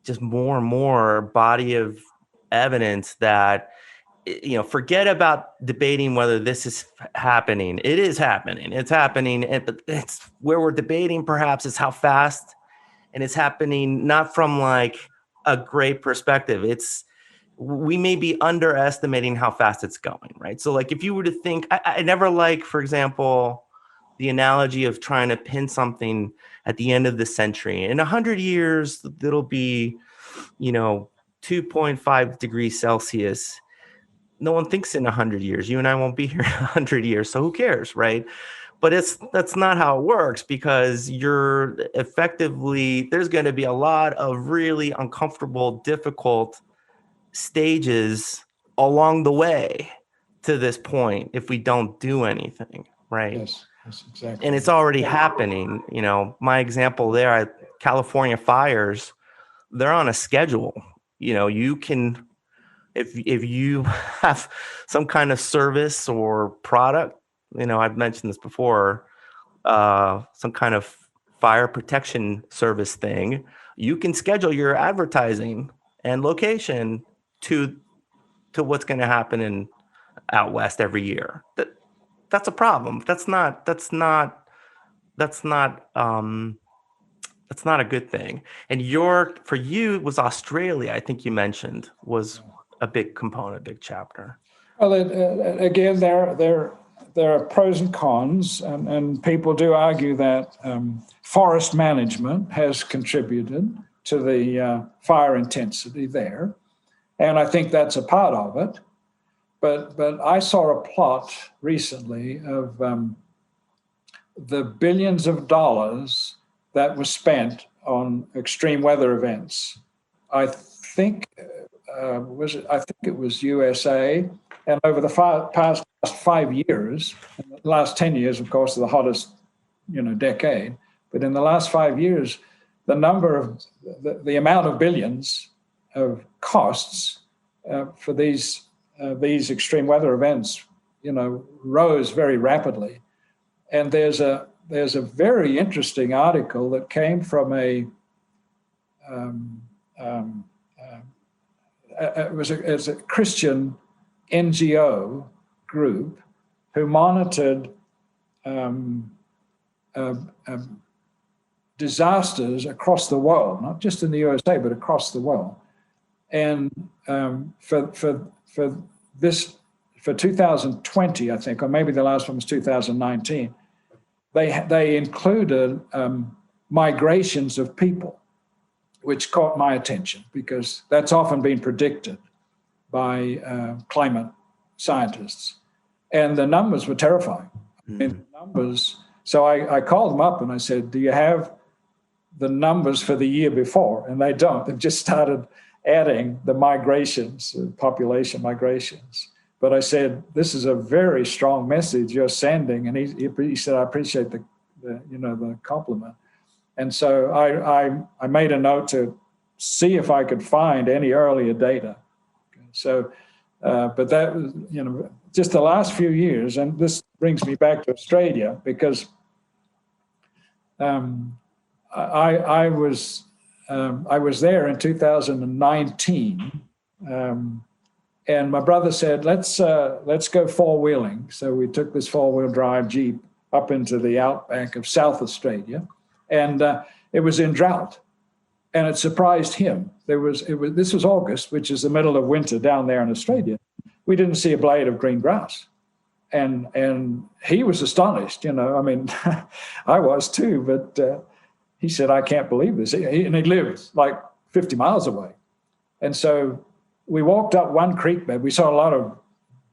S2: just more and more body of evidence that, forget about debating whether this is happening. It is happening. It's happening. But it's where we're debating perhaps is how fast, and it's happening not from like a great perspective. It's we may be underestimating how fast it's going, right? So like if you were to think, I never like, for example, the analogy of trying to pin something at the end of the century. In 100 years, it'll be, 2.5 degrees Celsius. No one thinks in 100 years. You and I won't be here in 100 years, so who cares, right? But that's not how it works, because you're effectively, there's going to be a lot of really uncomfortable, difficult stages along the way to this point if we don't do anything, right?
S3: Yes, exactly.
S2: And it's already happening. My example there, California fires, they're on a schedule. You can, if you have some kind of service or product, I've mentioned this before, some kind of fire protection service thing, you can schedule your advertising and location to what's going to happen out west every year. That's a problem. That's not a good thing. And for you it was Australia, I think you mentioned, was a big component, big chapter.
S3: Well, again, there are pros and cons, and people do argue that forest management has contributed to the fire intensity there. And I think that's a part of it. But I saw a plot recently of the billions of dollars that was spent on extreme weather events. I think it was USA, and over the past 5 years, the last 10 years, of course, the hottest decade. But in the last 5 years, the amount of billions of costs for these extreme weather events, rose very rapidly. And there's a very interesting article that came from it's a Christian NGO group who monitored disasters across the world, not just in the USA, but across the world. And for 2020, I think, or maybe the last one was 2019, they included migrations of people, which caught my attention because that's often been predicted by climate scientists. And the numbers were terrifying. So I called them up and I said, do you have the numbers for the year before? And they don't. They've just started adding the migrations, population migrations. But I said, this is a very strong message you're sending. And he said, I appreciate the compliment. And so I made a note to see if I could find any earlier data. So, but that was, just the last few years, and this brings me back to Australia because I was there in 2019, and my brother said, let's go four-wheeling. So we took this four-wheel drive Jeep up into the outback of South Australia, and it was in drought, and it surprised him. This was August, which is the middle of winter down there in Australia. We didn't see a blade of green grass, and he was astonished. I mean, I was too, but he said, I can't believe this. And he lived like 50 miles away. And so we walked up one creek bed. We saw a lot of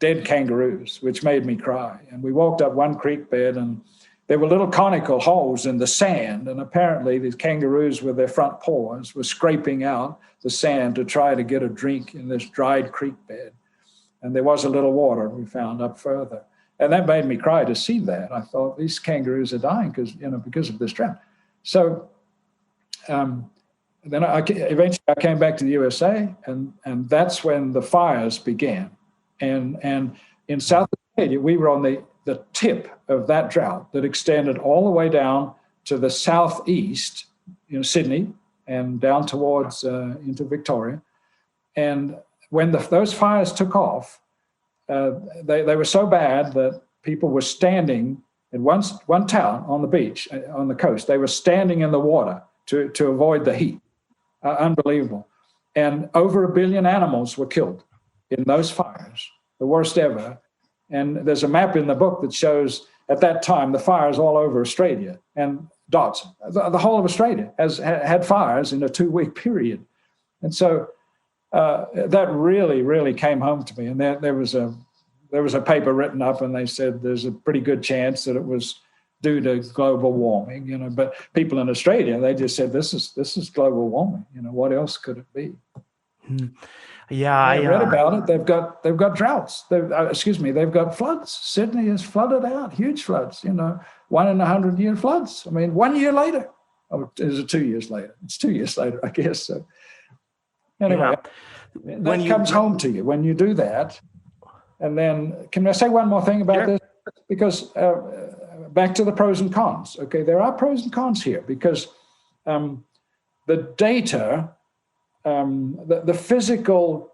S3: dead kangaroos, which made me cry. And we walked up one creek bed, and there were little conical holes in the sand. And apparently these kangaroos with their front paws were scraping out the sand to try to get a drink in this dried creek bed. And there was a little water we found up further. And that made me cry to see that. I thought, these kangaroos are dying because of this drought. So then eventually I came back to the USA, and that's when the fires began. And in South Australia, we were on the tip of that drought that extended all the way down to the southeast, Sydney, and down towards into Victoria. And when those fires took off, they were so bad that people were standing in one town on the beach, on the coast. They were standing in the water to avoid the heat. Unbelievable. And over 1 billion animals were killed in those fires, the worst ever. And there's a map in the book that shows at that time the fires all over Australia and dots. The whole of Australia had fires in a 2-week period. And so that really, really came home to me. And there was a paper written up, and they said there's a pretty good chance that it was due to global warming, you know. But people in Australia, they just said this is global warming. You know, what else could it be?
S2: Yeah,
S3: I read about it. They've got droughts. They've got floods. Sydney is flooded out, huge floods. You know, 1 in 100-year floods. I mean, 1 year later. Oh, is it 2 years later? It's 2 years later, I guess. So anyway, that comes home to you when you do that. And then, can I say one more thing about this? Because back to the pros and cons. Okay, there are pros and cons here because the data. The physical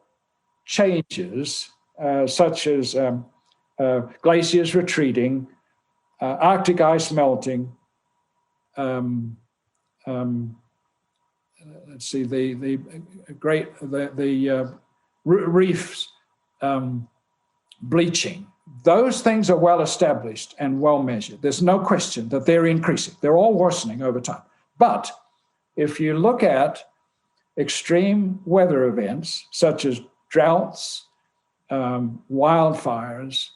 S3: changes, such as glaciers retreating, Arctic ice melting, reefs bleaching. Those things are well established and well measured. There's no question that they're increasing. They're all worsening over time. But if you look at extreme weather events such as droughts, wildfires,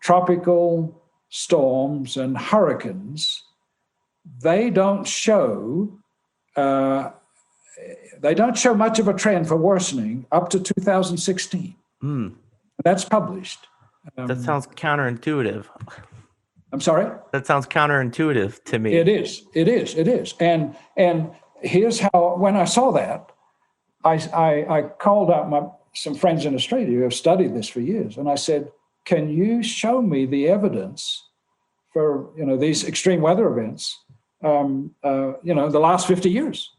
S3: tropical storms, and hurricanes, they don't show much of a trend for worsening up to 2016. That's published.
S2: That sounds counterintuitive.
S3: I'm sorry?
S2: That sounds counterintuitive to me.
S3: It is. And here's how, when I saw that, I called up some friends in Australia who have studied this for years, and I said, can you show me the evidence for, you know, these extreme weather events, the last 50 years?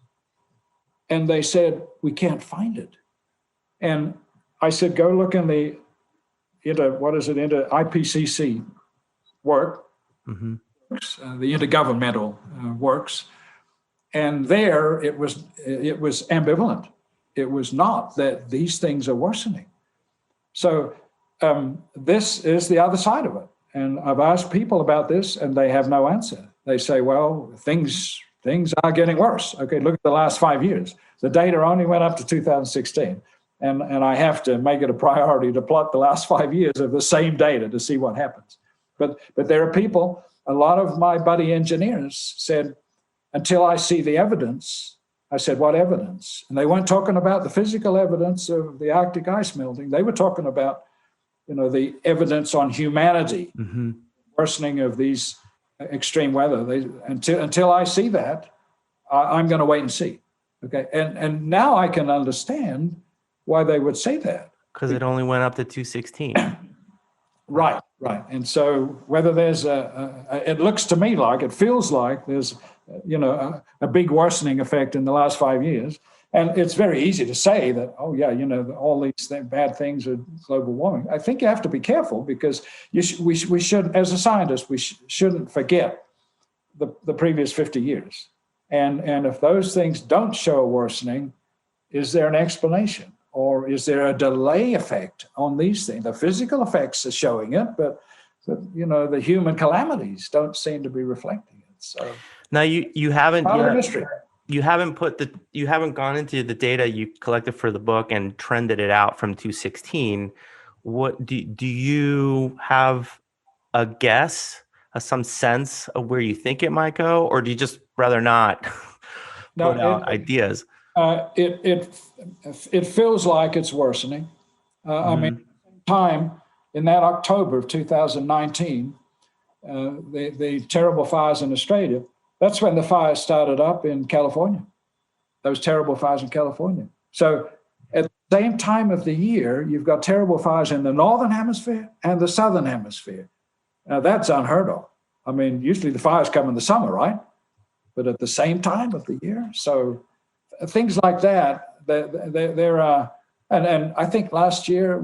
S3: And they said, we can't find it. And I said, go look in the IPCC work, the intergovernmental works. And there it was ambivalent. It was not that these things are worsening. So this is the other side of it. And I've asked people about this and they have no answer. They say, well, things are getting worse. Okay, look at the last 5 years. The data only went up to 2016. And I have to make it a priority to plot the last 5 years of the same data to see what happens. But there are people, a lot of my buddy engineers said, until I see the evidence. I said, what evidence? And they weren't talking about the physical evidence of the Arctic ice melting. They were talking about, you know, the evidence on humanity, worsening of these extreme weather. Until I see that, I'm going to wait and see. Okay, and now I can understand why they would say that.
S2: Because it only went up to 216.
S3: Right. And so whether there's it looks to me like, it feels like there's, a big worsening effect in the last 5 years. And it's very easy to say that, oh yeah, all these bad things are global warming. I think you have to be careful because we should, as a scientist, we shouldn't forget the previous 50 years. And if those things don't show a worsening, is there an explanation? Or is there a delay effect on these things? The physical effects are showing it, but the human calamities don't seem to be reflecting it. So
S2: now you haven't
S3: part of the mystery.
S2: You haven't gone into the data you collected for the book and trended it out from 216. What do you have a guess, some sense of where you think it might go, or do you just rather not put out ideas? It
S3: feels like it's worsening. I mean, in that October of 2019, the terrible fires in Australia, that's when the fires started up in California, those terrible fires in California. So at the same time of the year, you've got terrible fires in the Northern Hemisphere and the Southern Hemisphere. Now, that's unheard of. I mean, usually the fires come in the summer, right? But at the same time of the year. So things like that, there are, and I think last year,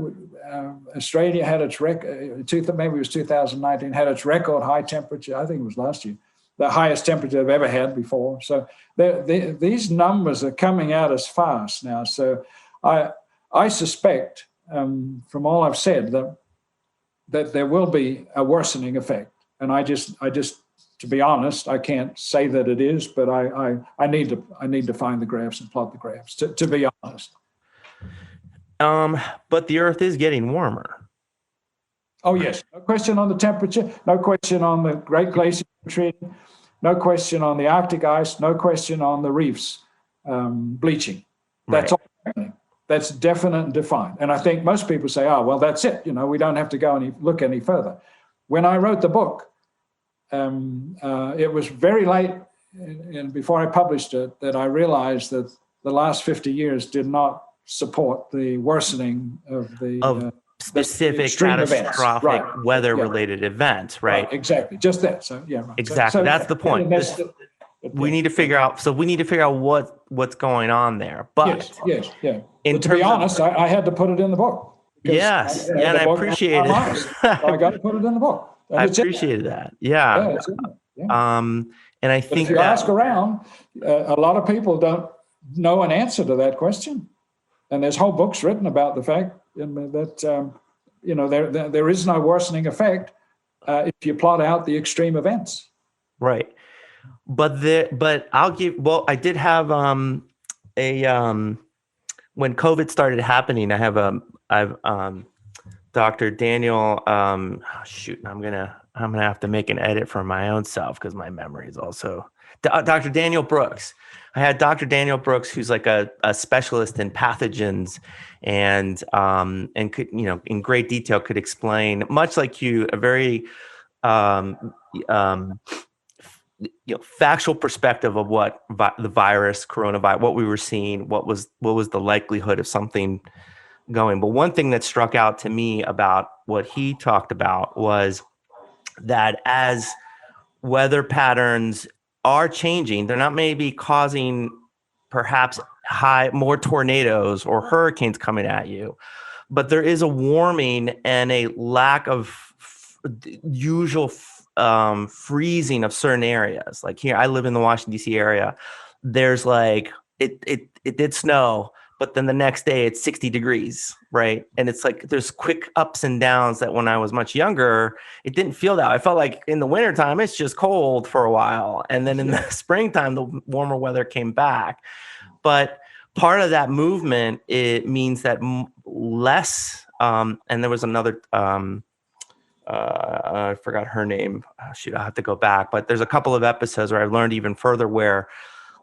S3: Australia had its record, maybe it was 2019, had its record high temperature. I think it was last year. the highest temperature they've ever had before. So these numbers are coming at us fast now. So I suspect, from all I've said, that there will be a worsening effect. And I just, to be honest, I can't say that it is, but I need to find the graphs and plot the graphs, to be honest.
S2: But the Earth is getting warmer.
S3: Oh, yes. No question on the temperature. No question on the Great Glacier retreating. No question on the Arctic ice. No question on the reefs bleaching. That's all happening. That's definite and defined. And I think most people say, oh, well, that's it. We don't have to go look any further. When I wrote the book, it was very late and before I published it that I realized that the last 50 years did not support the worsening of the
S2: specific catastrophic weather-related events, right?
S3: Exactly, just that. So right.
S2: Exactly, that's the point. We need to figure out. So we need to figure out what's going on there. But
S3: yes. But to be honest, I had to put it in the book.
S2: Yes, and I appreciate it.
S3: So I got to put it in the book.
S2: I appreciated that. Yeah. And I think
S3: if you ask around, a lot of people don't know an answer to that question. And there's whole books written about the fact that there is no worsening effect if you plot out the extreme events.
S2: Right, but I did have when COVID started happening, I've Dr. Daniel. I'm gonna have to make an edit for my own self because my memory is also Dr. Daniel Brooks. I had Dr. Daniel Brooks, who's like a specialist in pathogens, and could, in great detail could explain, much like you, a very factual perspective of what the virus, coronavirus, what we were seeing, what was the likelihood of something going. But one thing that struck out to me about what he talked about was that as weather patterns are changing, they're not maybe causing perhaps more tornadoes or hurricanes coming at you, but there is a warming and a lack of usual freezing of certain areas. Like here, I live in the Washington, D.C. area. There's like, it did snow, but then the next day it's 60 degrees, right? And it's like there's quick ups and downs that when I was much younger, it didn't feel that. I felt like in the wintertime, it's just cold for a while. And then in the springtime, the warmer weather came back. But part of that movement, it means that less, and there was another, I forgot her name. I'll have to go back. But there's a couple of episodes where I've learned even further where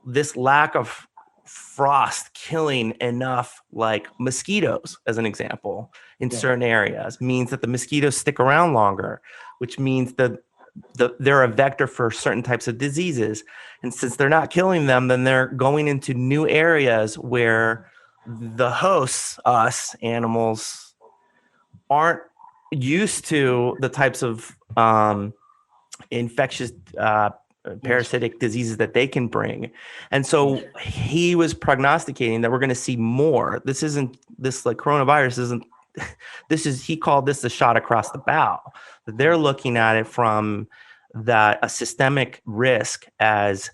S2: this lack of frost killing enough like mosquitoes, as an example, in certain areas means that the mosquitoes stick around longer, which means that they're a vector for certain types of diseases. And since they're not killing them, then they're going into new areas where the hosts, us animals, aren't used to the types of infectious parasitic diseases that they can bring. And so he was prognosticating that we're going to see more. This coronavirus isn't, he called this the shot across the bow. They're looking at it from a systemic risk as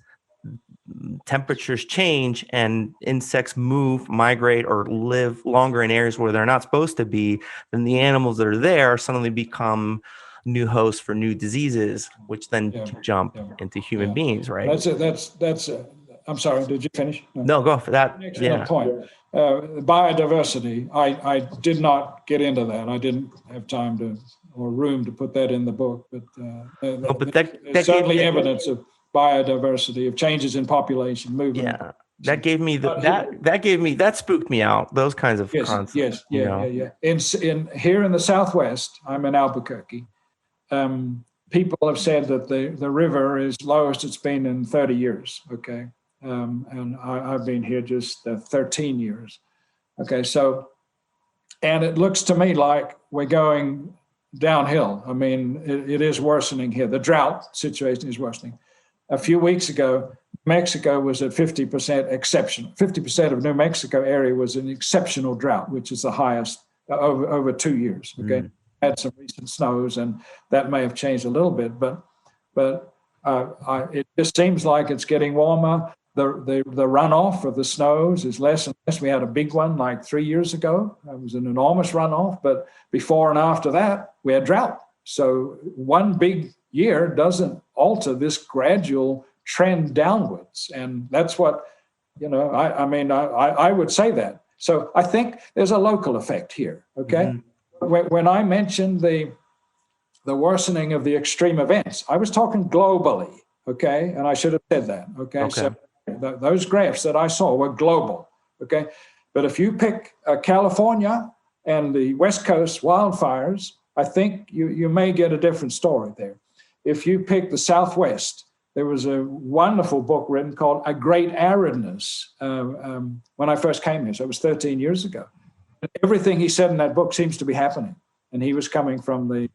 S2: temperatures change and insects migrate, or live longer in areas where they're not supposed to be, then the animals that are there suddenly become new hosts for new diseases, which then jump into human beings, right?
S3: That's I'm sorry, did you finish?
S2: No, go for that.
S3: Excellent point. Biodiversity, I did not get into that. I didn't have time or room to put that in the book, but there's certainly evidence of biodiversity, of changes in population, movement.
S2: Yeah. That spooked me out. Those kinds of concepts.
S3: Yeah. Here in the Southwest, I'm in Albuquerque. People have said that the river is lowest it's been in 30 years. Okay. And I've been here just 13 years. Okay. So, and it looks to me like we're going downhill. I mean, it is worsening here. The drought situation is worsening. A few weeks ago, Mexico was at 50% exceptional. 50% of New Mexico area was an exceptional drought, which is the highest over 2 years. Okay. Had some recent snows, and that may have changed a little bit, but it just seems like it's getting warmer. The runoff of the snows is less and less. We had a big one like 3 years ago. It was an enormous runoff, but before and after that, we had drought. So one big year doesn't alter this gradual trend downwards. And that's what, I would say that. So I think there's a local effect here, okay? Mm-hmm. When I mentioned the worsening of the extreme events, I was talking globally, okay? And I should have said that, okay? So those graphs that I saw were global, okay? But if you pick California and the West Coast wildfires, I think you may get a different story there. If you pick the Southwest, there was a wonderful book written called A Great Aridness when I first came here, so it was 13 years ago. Everything he said in that book seems to be happening, and he was coming from the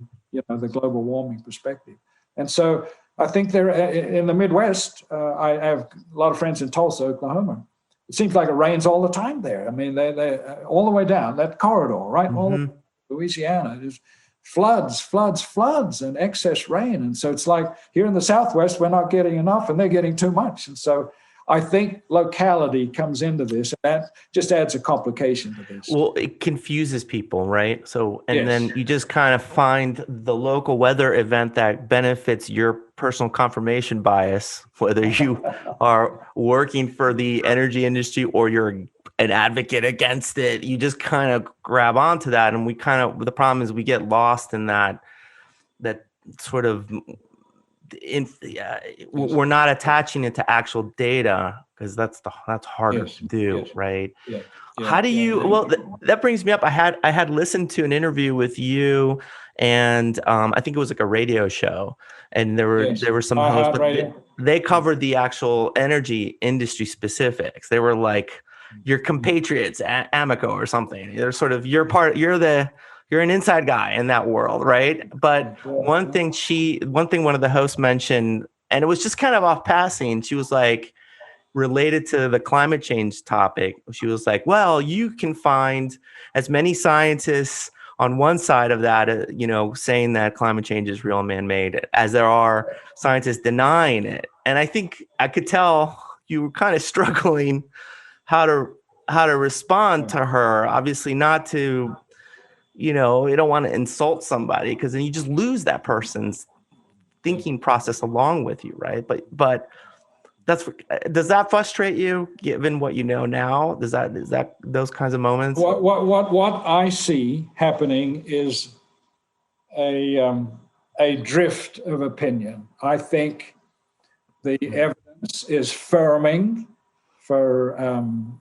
S3: global warming perspective. And so I think there in the Midwest, I have a lot of friends in Tulsa, Oklahoma. It seems like it rains all the time there. I mean, they all the way down that corridor, right? Mm-hmm. All the way to Louisiana. There's floods, and excess rain. And so it's like here in the Southwest, we're not getting enough, and they're getting too much. And so I think locality comes into this, and that just adds a complication to this.
S2: Well, it confuses people, right? So, and then you just kind of find the local weather event that benefits your personal confirmation bias, whether you are working for the energy industry or you're an advocate against it. You just kind of grab onto that, and the problem is we get lost in that sort of. We're not attaching it to actual data because that's harder to do, right? How do you? Well, that brings me up. I had listened to an interview with you, and I think it was like a radio show, and there were some hosts, but they covered the actual energy industry specifics. They were like your compatriots at Amoco or something. They're sort of you're an inside guy in that world, right? But one thing one of the hosts mentioned, and it was just kind of off passing, she was like, related to the climate change topic, she was like, well, you can find as many scientists on one side of that, saying that climate change is real and man-made, as there are scientists denying it. And I think I could tell you were kind of struggling how to respond to her. Obviously not to, you don't want to insult somebody because then you just lose that person's thinking process along with you, right? But does that frustrate you given what you know now? Is that those kinds of moments?
S3: What I see happening is a drift of opinion. I think the evidence is firming for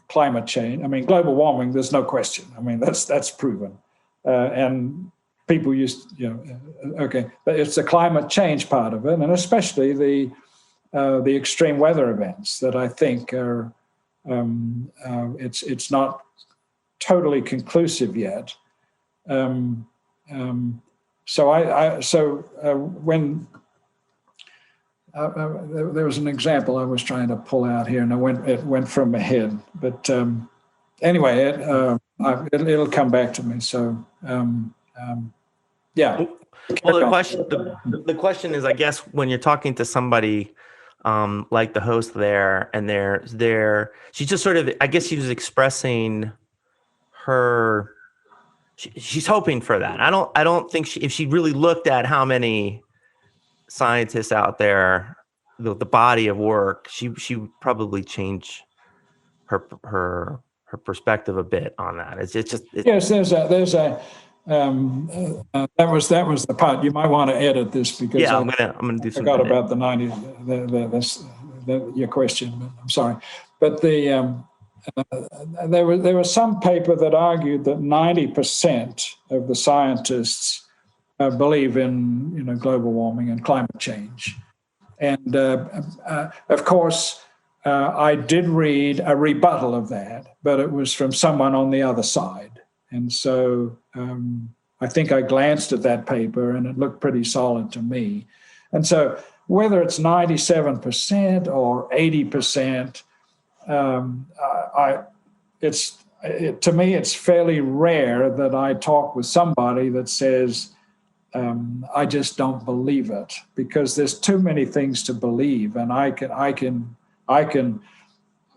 S3: climate change. I mean, global warming, there's no question. I mean, that's proven. And people but it's the climate change part of it, and especially the extreme weather events that I think are it's not totally conclusive yet. When there was an example I was trying to pull out here, and it went from my head, but anyway, it'll come back to me. So.
S2: Well, the question is, I guess, when you're talking to somebody like the host there, and she just sort of, I guess she was expressing she's hoping for that. I don't think if she really looked at how many scientists out there, the body of work, she would probably change her perspective a bit on that.
S3: Yes, there's a that was the part you might want to edit this because
S2: I'm gonna do something.
S3: I forgot about the 90 your question, but I'm sorry. But there was some paper that argued that 90% of the scientists believe in global warming and climate change, and of course. I did read a rebuttal of that, but it was from someone on the other side. And so I think I glanced at that paper and it looked pretty solid to me. And so whether it's 97% or 80%, to me, it's fairly rare that I talk with somebody that says I just don't believe it, because there's too many things to believe, and I can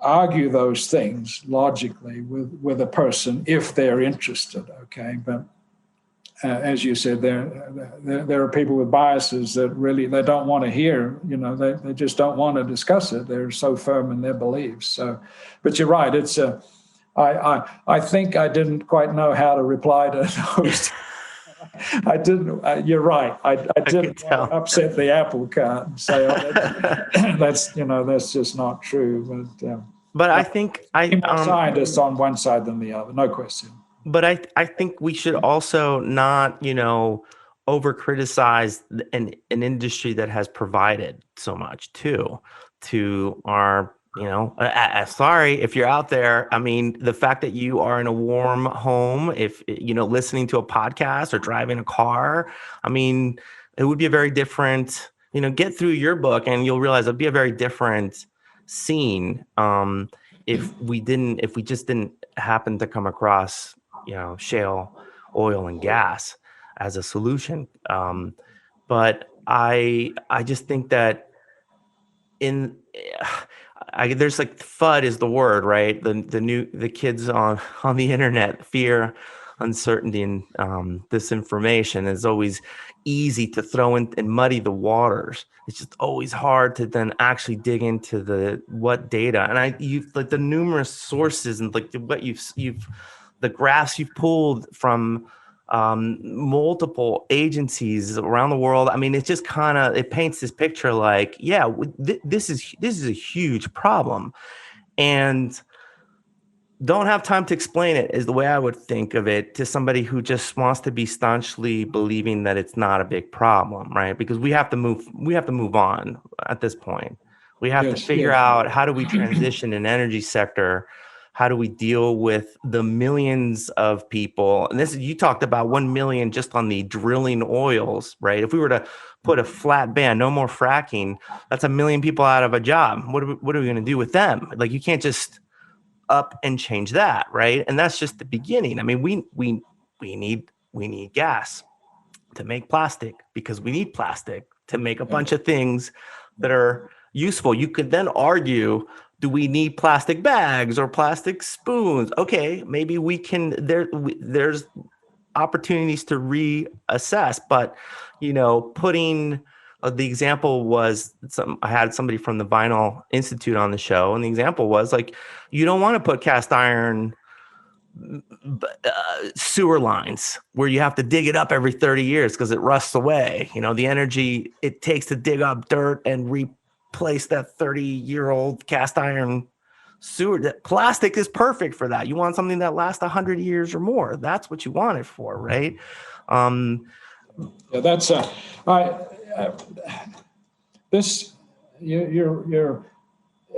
S3: argue those things logically with a person if they're interested. Okay, but as you said, there are people with biases that really they don't want to hear. They just don't want to discuss it. They're so firm in their beliefs. So, but you're right. It's I think I didn't quite know how to reply to those. I didn't. You're right. I didn't want to upset the apple cart and say, that's just not true.
S2: But I think
S3: more scientists on one side than the other, no question.
S2: But I think we should also not, over criticize an industry that has provided so much to our, sorry if you're out there. I mean, the fact that you are in a warm home, if, listening to a podcast or driving a car, I mean, it would be a very different, get through your book and you'll realize it'd be a very different scene if we just didn't happen to come across shale oil and gas as a solution. But I just think that there's like FUD is the word, right? The kids on the internet, fear, uncertainty, and disinformation is always easy to throw in and muddy the waters. It's just always hard to then actually dig into what data, and you've like the numerous sources and like what you've the graphs you've pulled from multiple agencies around the world. I mean, it's just it paints this picture like, yeah, this is a huge problem, and don't have time to explain it is the way I would think of it to somebody who just wants to be staunchly believing that it's not a big problem, right? Because we have to move on at this point. We have to figure out, how do we transition an energy sector? How do we deal with the millions of people? And you talked about 1 million just on the drilling oils, right? If we were to put a flat ban, no more fracking, that's 1 million people out of a job. What are we going to do with them? Like, you can't just up and change that, right? And that's just the beginning. I mean, we need gas to make plastic, because we need plastic to make a bunch of things that are useful. You could then argue, do we need plastic bags or plastic spoons? Okay, maybe we can. There's opportunities to reassess, but putting the example was I had somebody from the Vinyl Institute on the show, and the example was like, you don't want to put cast iron sewer lines where you have to dig it up every 30 years because it rusts away. The energy it takes to dig up dirt and replace that 30-year-old cast iron sewer. That plastic is perfect for that. You want something that lasts 100 years or more. That's what you want it for, right?
S3: That's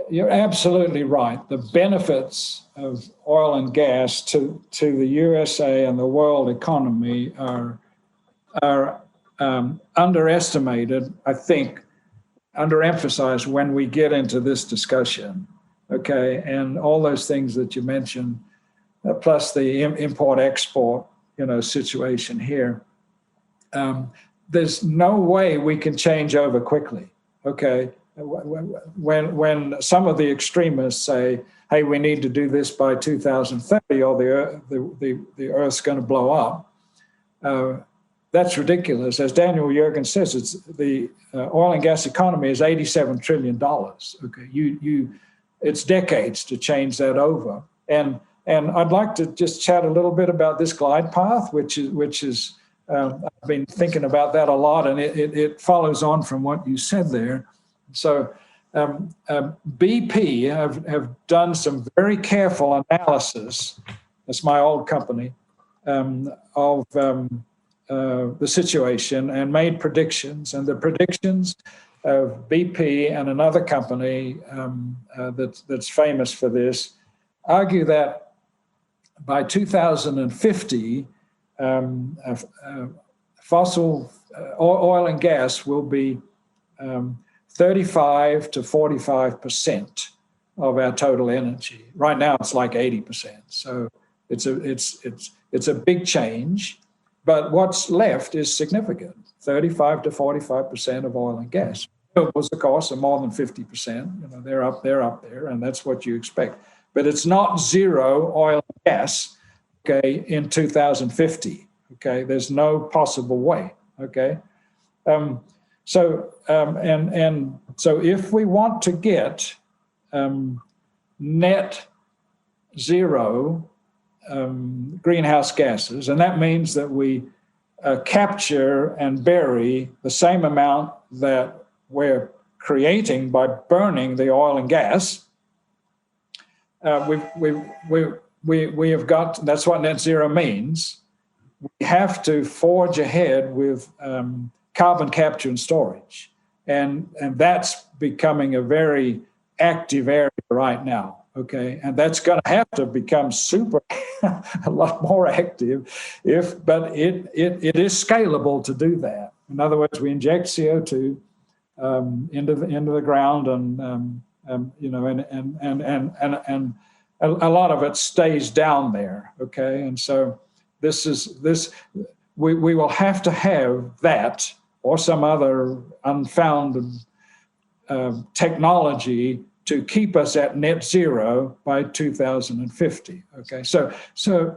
S3: you're absolutely right. The benefits of oil and gas to the USA and the world economy are underestimated, I think, underemphasized when we get into this discussion. Okay, and all those things that you mentioned, plus the import-export, situation here. There's no way we can change over quickly. Okay, when some of the extremists say, "Hey, we need to do this by 2030, or the Earth's going to blow up," that's ridiculous. As Daniel Yergin says, it's the oil and gas economy is $87 trillion. Okay, it's decades to change that over. And I'd like to just chat a little bit about this glide path, which is I've been thinking about that a lot, and it follows on from what you said there. So BP have done some very careful analysis. That's my old company, of the situation, and made predictions. And the predictions of BP and another company that's famous for this argue that by 2050, fossil oil and gas will be 35 to 45% of our total energy. Right now, it's like 80%. So it's a big change. But what's left is significant, 35 to 45% of oil and gas. Renewables, of course, are more than 50%. You know, they're up there, and that's what you expect. But it's not zero oil and gas, okay, in 2050. Okay, there's no possible way. Okay, so if we want to get net zero greenhouse gases, and that means that we capture and bury the same amount that we're creating by burning the oil and gas. We have got, that's what net zero means. We have to forge ahead with carbon capture and storage, and that's becoming a very active area right now. Okay, and that's going to have to become a lot more active, but it is scalable to do that. In other words, we inject CO2 into the ground, and a lot of it stays down there. Okay, and so we will have to have that or some other unfounded technology to keep us at net zero by 2050. Okay, so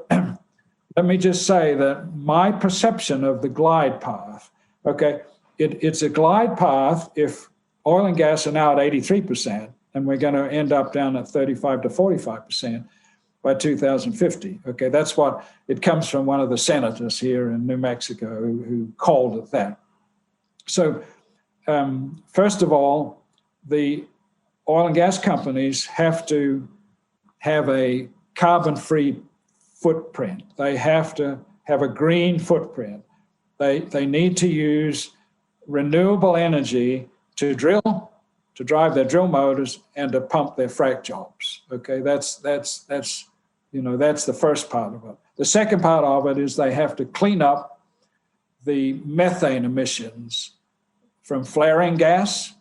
S3: let me just say that my perception of the glide path, okay, it's a glide path if oil and gas are now at 83%, and we're going to end up down at 35 to 45% by 2050. Okay, that's what it comes from one of the senators here in New Mexico who called it that. So first of all, the oil and gas companies have to have a carbon-free footprint. They have to have a green footprint. They need to use renewable energy to drill, to drive their drill motors, and to pump their frac jobs. Okay, that's the first part of it. The second part of it is they have to clean up the methane emissions from flaring gas,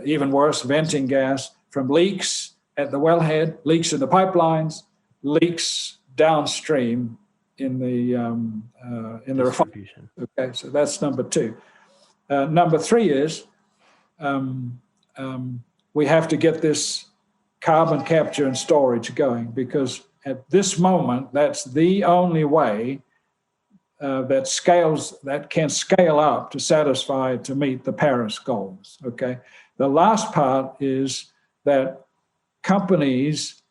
S3: even worse, venting gas, from leaks at the wellhead, leaks in the pipelines, leaks downstream in the refinery. Okay, so that's number two. Number three is we have to get this carbon capture and storage going, because at this moment, that's the only way that can scale up to meet the Paris goals. Okay. The last part is that companies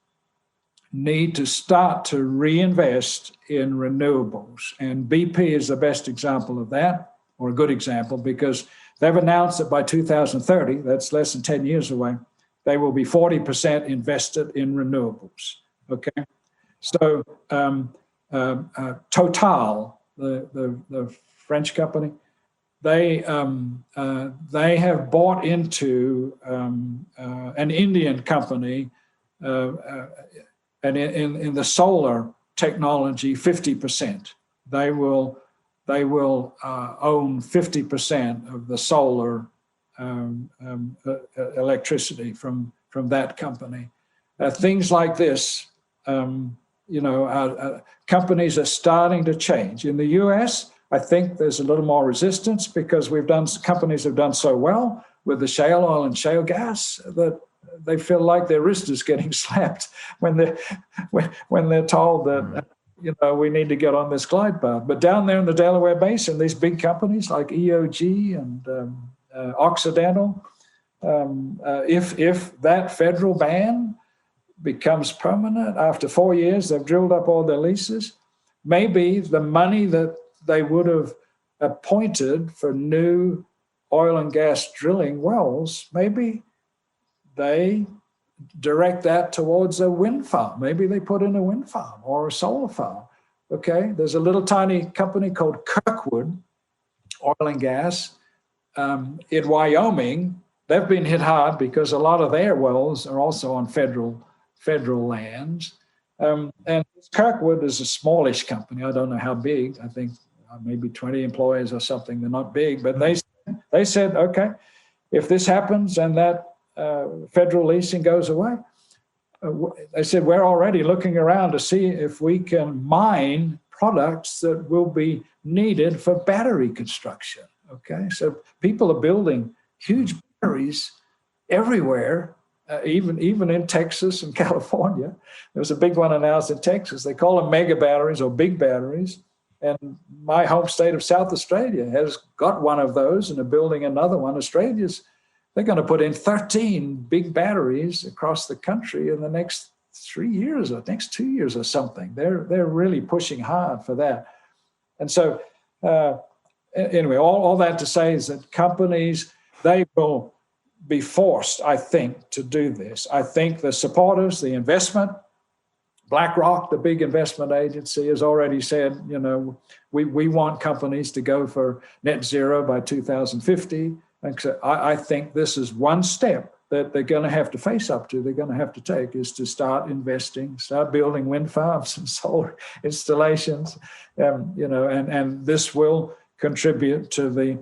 S3: need to start to reinvest in renewables, and BP is the best example of that, or a good example, because they've announced that by 2030, that's less than 10 years away, they will be 40% invested in renewables. Okay, so Total, the French company, they have bought into an Indian company, and in the solar technology, 50%. They will own 50% of the solar electricity from that company. Things like this, companies are starting to change. In the U.S., I think there's a little more resistance because companies have done so well with the shale oil and shale gas that they feel like their wrist is getting slapped when they're told that we need to get on this glide path. But down there in the Delaware Basin, these big companies like EOG and Occidental, if that federal ban becomes permanent after 4 years, they've drilled up all their leases, maybe the money that they would have appointed for new oil and gas drilling wells, maybe they direct that towards a wind farm. Maybe they put in a wind farm or a solar farm. Okay, there's a little tiny company called Kirkwood Oil and Gas in Wyoming. They've been hit hard because a lot of their wells are also on federal lands. And Kirkwood is a smallish company. I don't know how big. I think maybe 20 employees or something. They're not big, but they said, okay, if this happens and that federal leasing goes away, they said, we're already looking around to see if we can mine products that will be needed for battery construction. Okay, so people are building huge batteries everywhere, even in Texas and California. There was a big one announced in Texas. They call them mega batteries or big batteries. And my home state of South Australia has got one of those and are building another one. They're going to put in 13 big batteries across the country in the next 3 years or next 2 years or something. They're really pushing hard for that. And so anyway, all that to say is that companies, they will be forced, I think, to do this. I think the supporters, the investment, BlackRock, the big investment agency, has already said, we want companies to go for net zero by 2050. And so I think this is one step that they're going to have to face up to, they're going to have to take, is to start investing, start building wind farms and solar installations, and this will contribute to the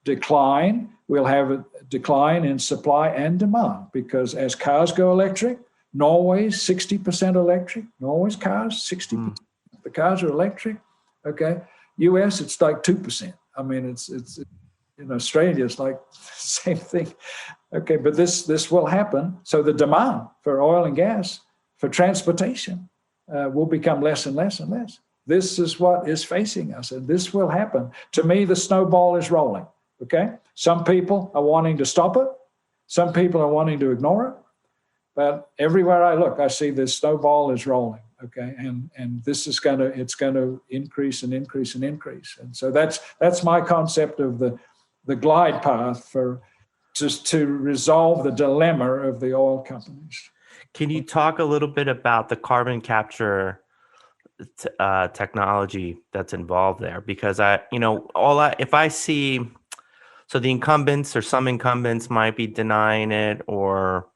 S3: decline. We'll have a decline in supply and demand because as cars go electric, Norway's 60% electric. Norway's cars, 60%. The cars are electric. Okay. US, it's like 2%. I mean, it's in Australia, it's like the same thing. Okay, but this will happen. So the demand for oil and gas, for transportation, will become less and less and less. This is what is facing us, and this will happen. To me, the snowball is rolling. Okay, some people are wanting to stop it. Some people are wanting to ignore it. But everywhere I look, I see this snowball is rolling. Okay, and this is going to increase and increase and increase. And so that's my concept of the glide path for just to resolve the dilemma of the oil companies.
S2: Can you talk a little bit about the carbon capture technology that's involved there? Because if I see, so the incumbents or some incumbents might be denying it or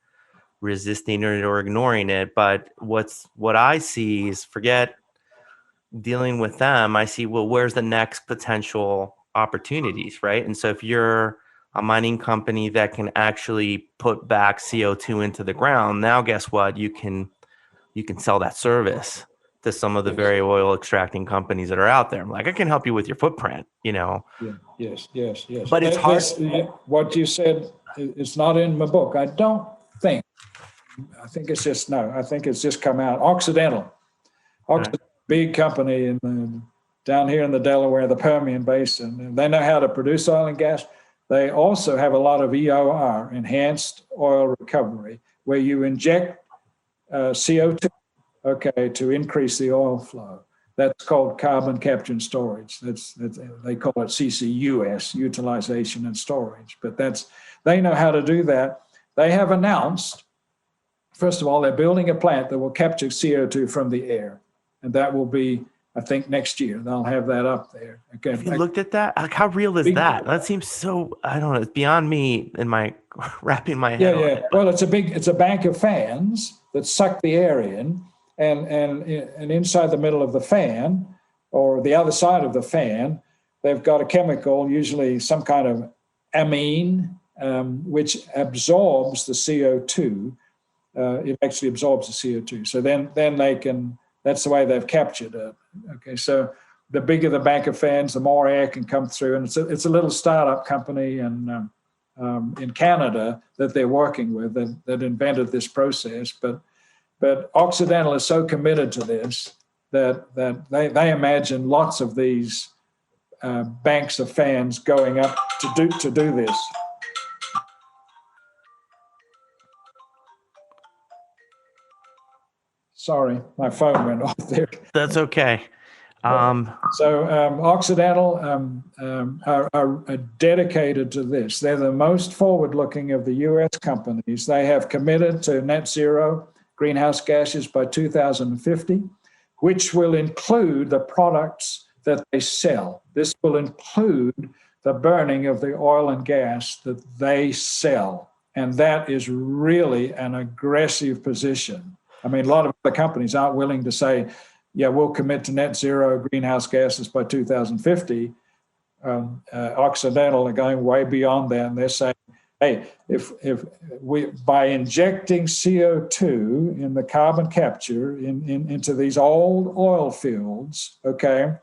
S2: resisting it or ignoring it, but what I see is, forget dealing with them, I see, well, where's the next potential opportunities, right? And so if you're a mining company that can actually put back CO2 into the ground, now guess what? You can sell that service to some of the very oil extracting companies that are out there. I'm like, I can help you with your footprint, Yeah.
S3: Yes.
S2: But it's hard.
S3: What you said is not in my book. I think it's just come out. Occidental, big company down here in the Delaware, the Permian Basin, and they know how to produce oil and gas. They also have a lot of EOR, enhanced oil recovery, where you inject CO2, to increase the oil flow. That's called carbon capture and storage. They call it CCUS, utilization and storage. But they know how to do that. They have announced, first of all, they're building a plant that will capture CO2 from the air, and that will be, I think, next year. They'll have that up there. Okay.
S2: Have you looked at that? Like, how real is that? That seems so, I don't know, it's beyond me in my wrapping my head on it.
S3: Well, it's a bank of fans that suck the air in, and inside the middle of the fan, or the other side of the fan, they've got a chemical, usually some kind of amine, which absorbs the CO2. It actually absorbs the CO2. So then they can, that's the way they've captured it. Okay, so the bigger the bank of fans, the more air can come through. And it's a little startup company in Canada that they're working with that invented this process. But Occidental is so committed to this that they imagine lots of these banks of fans going up to do this. Sorry, my phone went off there.
S2: That's okay.
S3: So Occidental are dedicated to this. They're the most forward-looking of the U.S. companies. They have committed to net zero greenhouse gases by 2050, which will include the products that they sell. This will include the burning of the oil and gas that they sell. And that is really an aggressive position. I mean, a lot of the companies aren't willing to say, yeah, we'll commit to net zero greenhouse gases by 2050. Occidental are going way beyond that, and they're saying hey, if we by injecting CO2 in the carbon capture into these old oil fields, okay,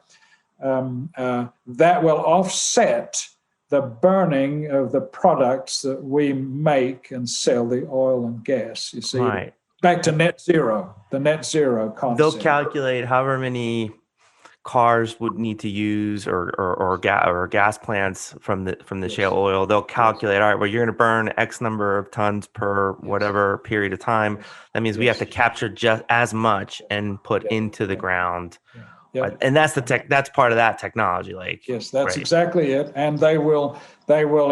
S3: that will offset the burning of the products that we make and sell, the oil and gas. You see,
S2: Right.
S3: Back to net zero, the net zero concept.
S2: They'll calculate however many cars would need to use or gas plants from the shale oil. They'll calculate, all right, well, you're going to burn X number of tons per whatever period of time. That means we have to capture just as much and put into the ground. And that's that's part of that technology. Like,
S3: yes, that's exactly it. And they will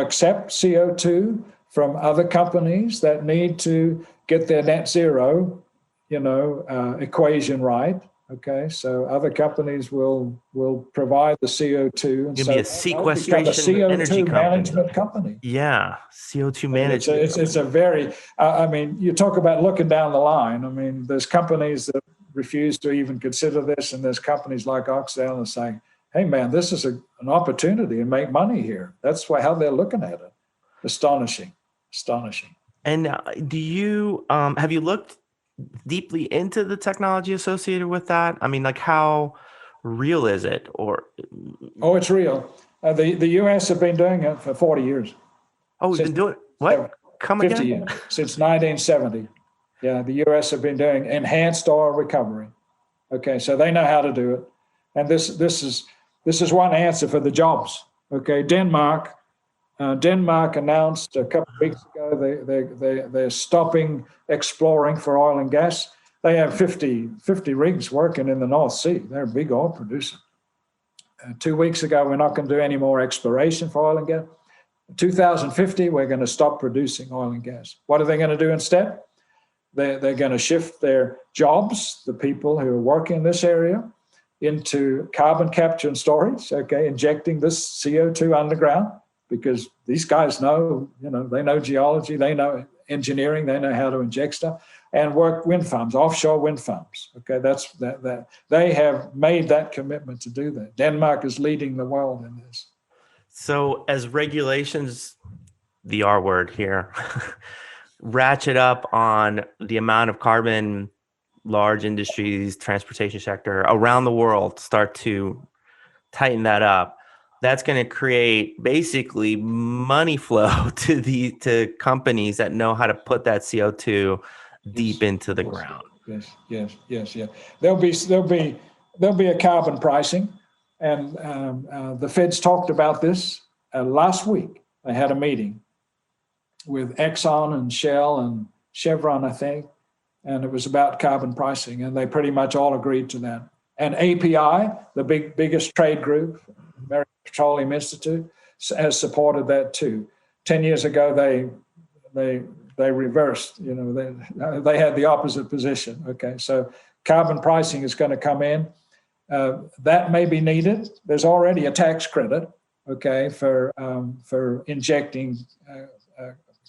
S3: accept CO2 from other companies that need to get their net zero, equation right. Okay, so other companies will provide the CO2, and
S2: so be a sequestration energy
S3: management company.
S2: Yeah, CO2 management.
S3: It's a very. You talk about looking down the line. I mean, there's companies that refuse to even consider this, and there's companies like Oxdale that say, "Hey, man, this is an opportunity and make money here." That's how they're looking at it. Astonishing.
S2: And do you have you looked deeply into the technology associated with that? I mean, like, how real is it?
S3: It's real. The U.S. have been doing it for 40 years.
S2: Oh, we've been doing it? What? Come
S3: 50
S2: again?
S3: years, since 1970. Yeah, the U.S. have been doing enhanced oil recovery. Okay, so they know how to do it, and this is one answer for the jobs. Okay, Denmark announced a couple of weeks ago they're stopping exploring for oil and gas. They have 50 rigs working in the North Sea. They're a big oil producer. 2 weeks ago, we're not going to do any more exploration for oil and gas. 2050, we're going to stop producing oil and gas. What are they going to do instead? They're going to shift their jobs, the people who are working in this area, into carbon capture and storage, okay, injecting this CO2 underground, because these guys know, they know geology, they know engineering, they know how to inject stuff, and work wind farms, offshore wind farms. Okay, that's that they have made that commitment to do that. Denmark is leading the world in this.
S2: So as regulations, the R word here, ratchet up on the amount of carbon large industries, transportation sector around the world start to tighten that up, that's going to create basically money flow to companies that know how to put that CO2 deep into the ground.
S3: Yes. There'll be a carbon pricing, and the Feds talked about this last week. They had a meeting with Exxon and Shell and Chevron, I think, and it was about carbon pricing, and they pretty much all agreed to that. And API, the biggest trade group, American Petroleum Institute, has supported that too. 10 years ago, they reversed. They had the opposite position. Okay, so carbon pricing is going to come in. That may be needed. There's already a tax credit, okay, for injecting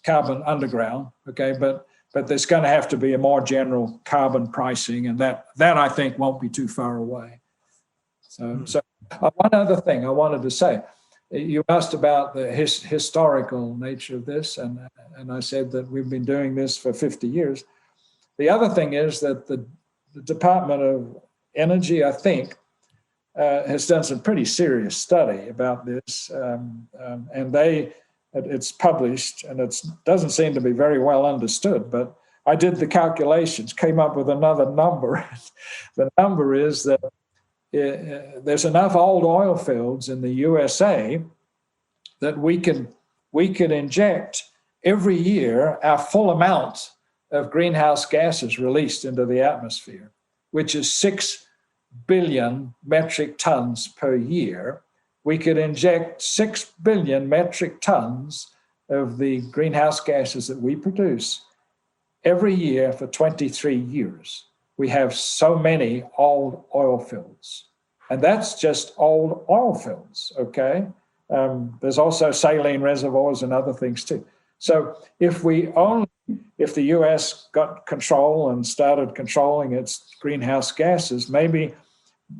S3: carbon underground. Okay, but there's going to have to be a more general carbon pricing, and that I think won't be too far away. So one other thing I wanted to say, you asked about the historical nature of this, and I said that we've been doing this for 50 years. The other thing is that the Department of Energy, I think, has done some pretty serious study about this, and it's published, and it doesn't seem to be very well understood, but I did the calculations, came up with another number. The number is that there's enough old oil fields in the USA that we could inject every year our full amount of greenhouse gases released into the atmosphere, which is 6 billion metric tons per year. We could inject 6 billion metric tons of the greenhouse gases that we produce every year for 23 years. We have so many old oil fields, and that's just old oil fields, okay? There's also saline reservoirs and other things too. So if the US got control and started controlling its greenhouse gases, maybe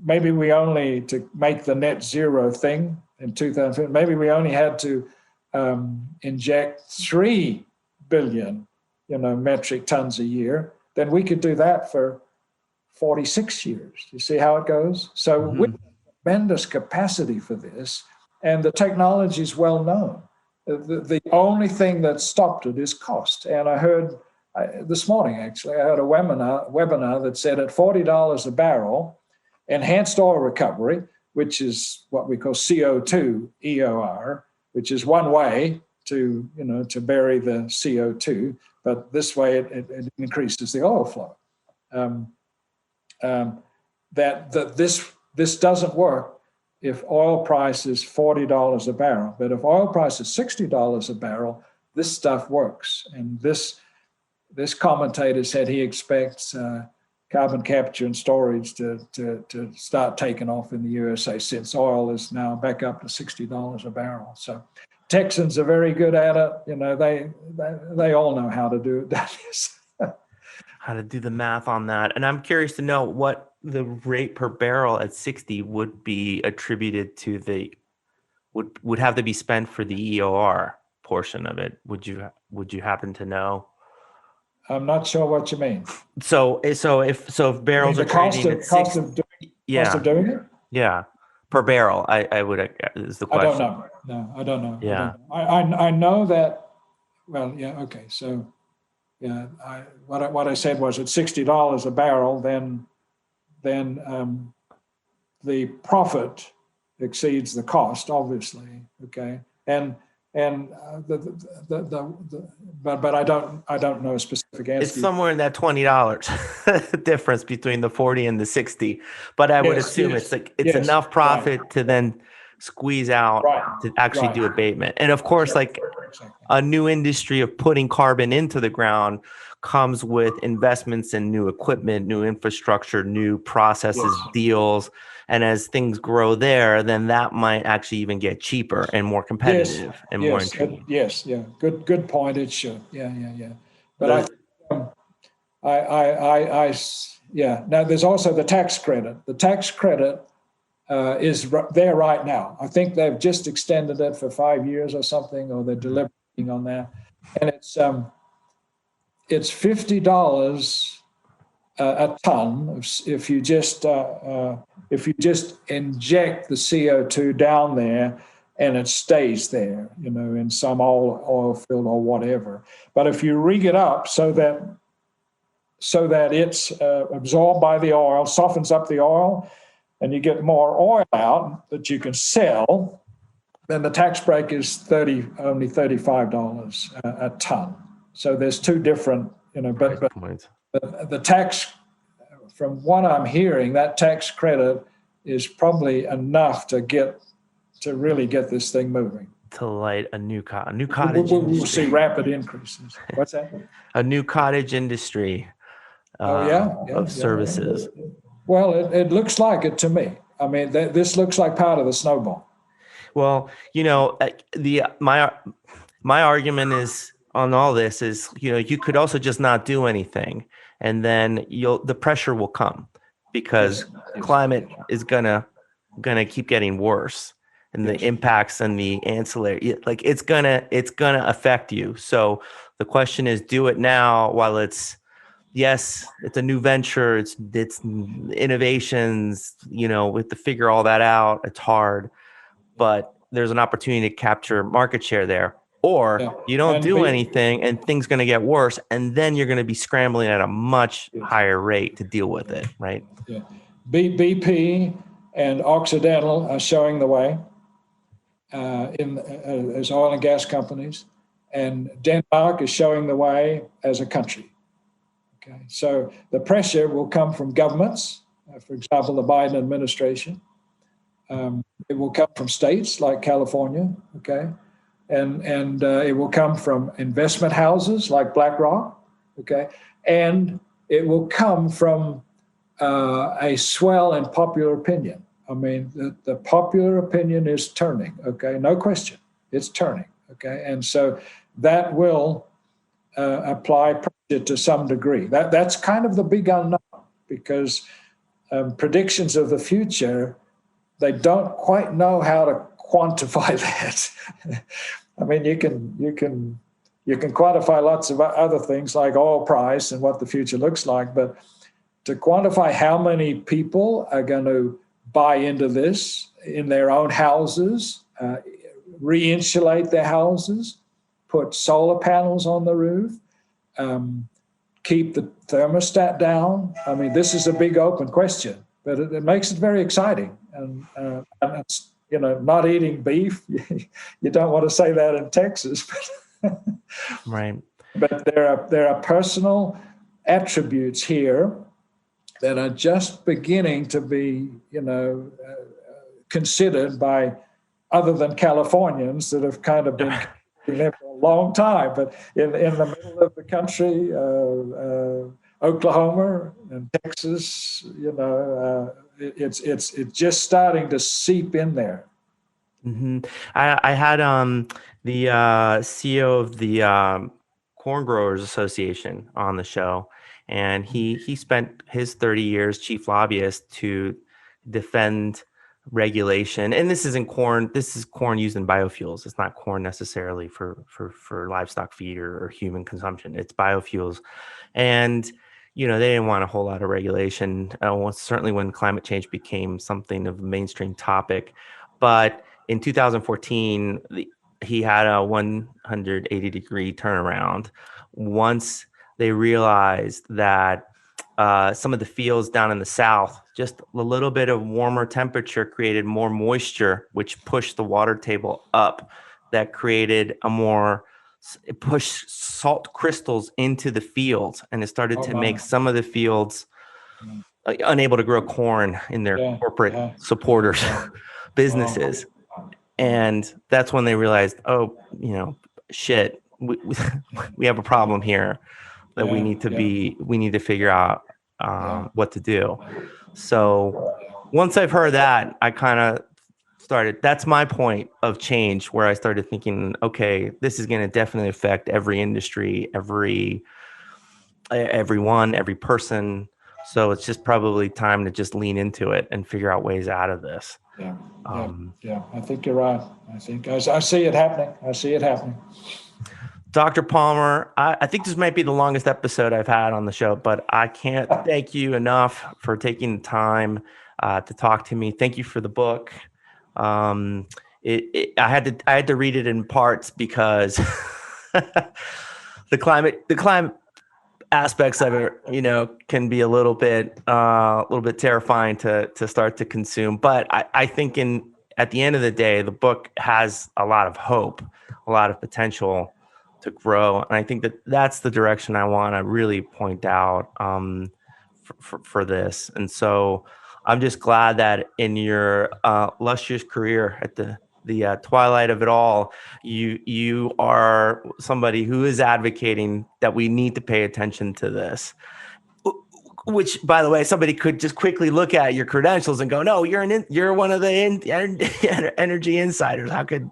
S3: we only, to make the net zero thing in 2050, maybe we only had to inject 3 billion, metric tons a year, then we could do that for 46 years. You see how it goes? So we have tremendous capacity for this, and the technology is well known. The only thing that stopped it is cost. And I heard this morning, actually, I heard a webinar that said at $40 a barrel, enhanced oil recovery, which is what we call CO2 EOR, which is one way to bury the CO2, but this way it increases the oil flow. This doesn't work if oil price is $40 a barrel, but if oil price is $60 a barrel, this stuff works. And this commentator said he expects carbon capture and storage to start taking off in the USA, since oil is now back up to $60 a barrel. So Texans are very good at it. They all know how to do it.
S2: How to do the math on that. And I'm curious to know what the rate per barrel at 60 would be attributed to would have to be spent for the EOR portion of it. Would you happen to know?
S3: I'm not sure what you mean.
S2: So if barrels are trading at 60,
S3: cost of doing it?
S2: Yeah, per barrel. I would is the question.
S3: I don't know. No, I don't know.
S2: Yeah,
S3: I know that. Well, yeah, okay. So, yeah, what I said was at $60 a barrel, then the profit exceeds the cost, obviously. Okay, but I don't know a specific answer.
S2: It's somewhere in that $20 difference between the 40 and the 60. But I would assume it's enough profit to then squeeze out to actually do abatement. And of course, a new industry of putting carbon into the ground comes with investments in new equipment, new infrastructure, new processes, deals. And as things grow there, then that might actually even get cheaper and more competitive and more intriguing.
S3: Yes, yeah. Good point. It should. Yeah. But Now there's also the tax credit. The tax credit is there right now. I think they've just extended it for 5 years or something, or they're deliberating on that. And it's $50 a ton if you just inject the CO2 down there and it stays there, in some oil field or whatever. But if you rig it up so that it's absorbed by the oil, softens up the oil, and you get more oil out that you can sell, then the tax break is only $35 a ton. So there's two different, but the tax, from what I'm hearing, that tax credit is probably enough to really get this thing moving.
S2: To light a new cottage.
S3: We'll see rapid increases. What's that?
S2: A new cottage industry. Of services.
S3: Yeah. Well, it looks like it to me. I mean, this looks like part of the snowball.
S2: Well, my argument is on all this is, you could also just not do anything, and then the pressure will come because climate is gonna keep getting worse, and the impacts and the ancillary, it's gonna affect you. So the question is, do it now while it's a new venture. It's innovations, we have to figure all that out. It's hard, but there's an opportunity to capture market share there. Or you don't do anything and things going to get worse. And then you're going to be scrambling at a much higher rate to deal with it. Right.
S3: Yeah. BP and Occidental are showing the way as oil and gas companies. And Denmark is showing the way as a country. Okay. So the pressure will come from governments, for example, the Biden administration. It will come from states like California. Okay. And it will come from investment houses like BlackRock, okay? And it will come from a swell in popular opinion. I mean, the popular opinion is turning, okay? No question, it's turning, okay? And so that will apply pressure to some degree. That's kind of the big unknown, because predictions of the future, they don't quite know how to quantify that. I mean, you can quantify lots of other things like oil price and what the future looks like, but to quantify how many people are going to buy into this in their own houses, re-insulate their houses, put solar panels on the roof, keep the thermostat down. I mean, this is a big open question, but it makes it very exciting. And it's, not eating beef. You don't want to say that in Texas, but
S2: Right.
S3: But there are personal attributes here that are just beginning to be, considered by other than Californians that have kind of been there for a long time. But in the middle of the country, Oklahoma and Texas, it's just starting to seep in there.
S2: Mm-hmm. I had the CEO of the Corn Growers Association on the show, and he spent his 30 years chief lobbyist to defend regulation. And this isn't corn. This is corn used in biofuels. It's not corn necessarily for livestock feed or human consumption. It's biofuels, and they didn't want a whole lot of regulation. Certainly when climate change became something of a mainstream topic, but in 2014, he had a 180-degree turnaround once they realized that some of the fields down in the south, just a little bit of warmer temperature created more moisture, which pushed the water table up. That created it pushed salt crystals into the fields, and it started to make some of the fields unable to grow corn in their corporate supporters' businesses. And that's when they realized, shit, we have a problem here that we need to figure out what to do. So once I've heard that, I kind of that's my point of change, where I started thinking, okay, this is going to definitely affect every industry, everyone, every person. So it's just probably time to just lean into it and figure out ways out of this.
S3: Yeah. I think you're right. I think I see it happening.
S2: Dr. Palmer, I think this might be the longest episode I've had on the show, but I can't thank you enough for taking the time to talk to me. Thank you for the book. I had to read it in parts because the climate aspects of it, can be a little bit terrifying to start to consume. But I think at the end of the day, the book has a lot of hope, a lot of potential to grow. And I think that's the direction I want to really point out for this. And so I'm just glad that in your illustrious career at the twilight of it all, you are somebody who is advocating that we need to pay attention to this. Which, by the way, somebody could just quickly look at your credentials and go, "No, you're one of the energy insiders. How could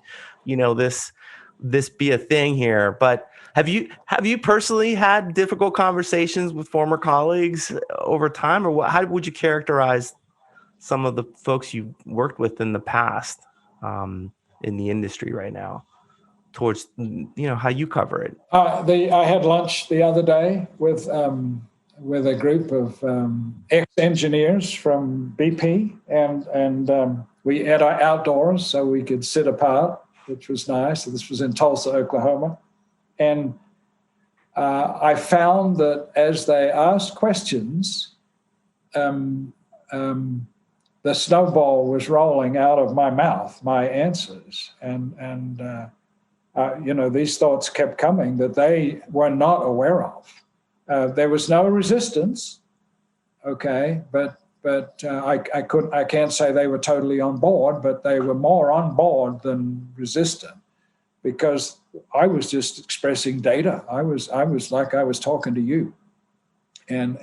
S2: this be a thing here?" But have you personally had difficult conversations with former colleagues over time, or how would you characterize some of the folks you worked with in the past in the industry right now, towards how you cover it?
S3: I had lunch the other day with a group of ex-engineers from BP, and we had our outdoors so we could sit apart, which was nice. So this was in Tulsa, Oklahoma, and I found that as they asked questions, the snowball was rolling out of my mouth, my answers. And these thoughts kept coming that they were not aware of. There was no resistance, okay, but I can't say they were totally on board, but they were more on board than resistant, because I was just expressing data. I was like I was talking to you, and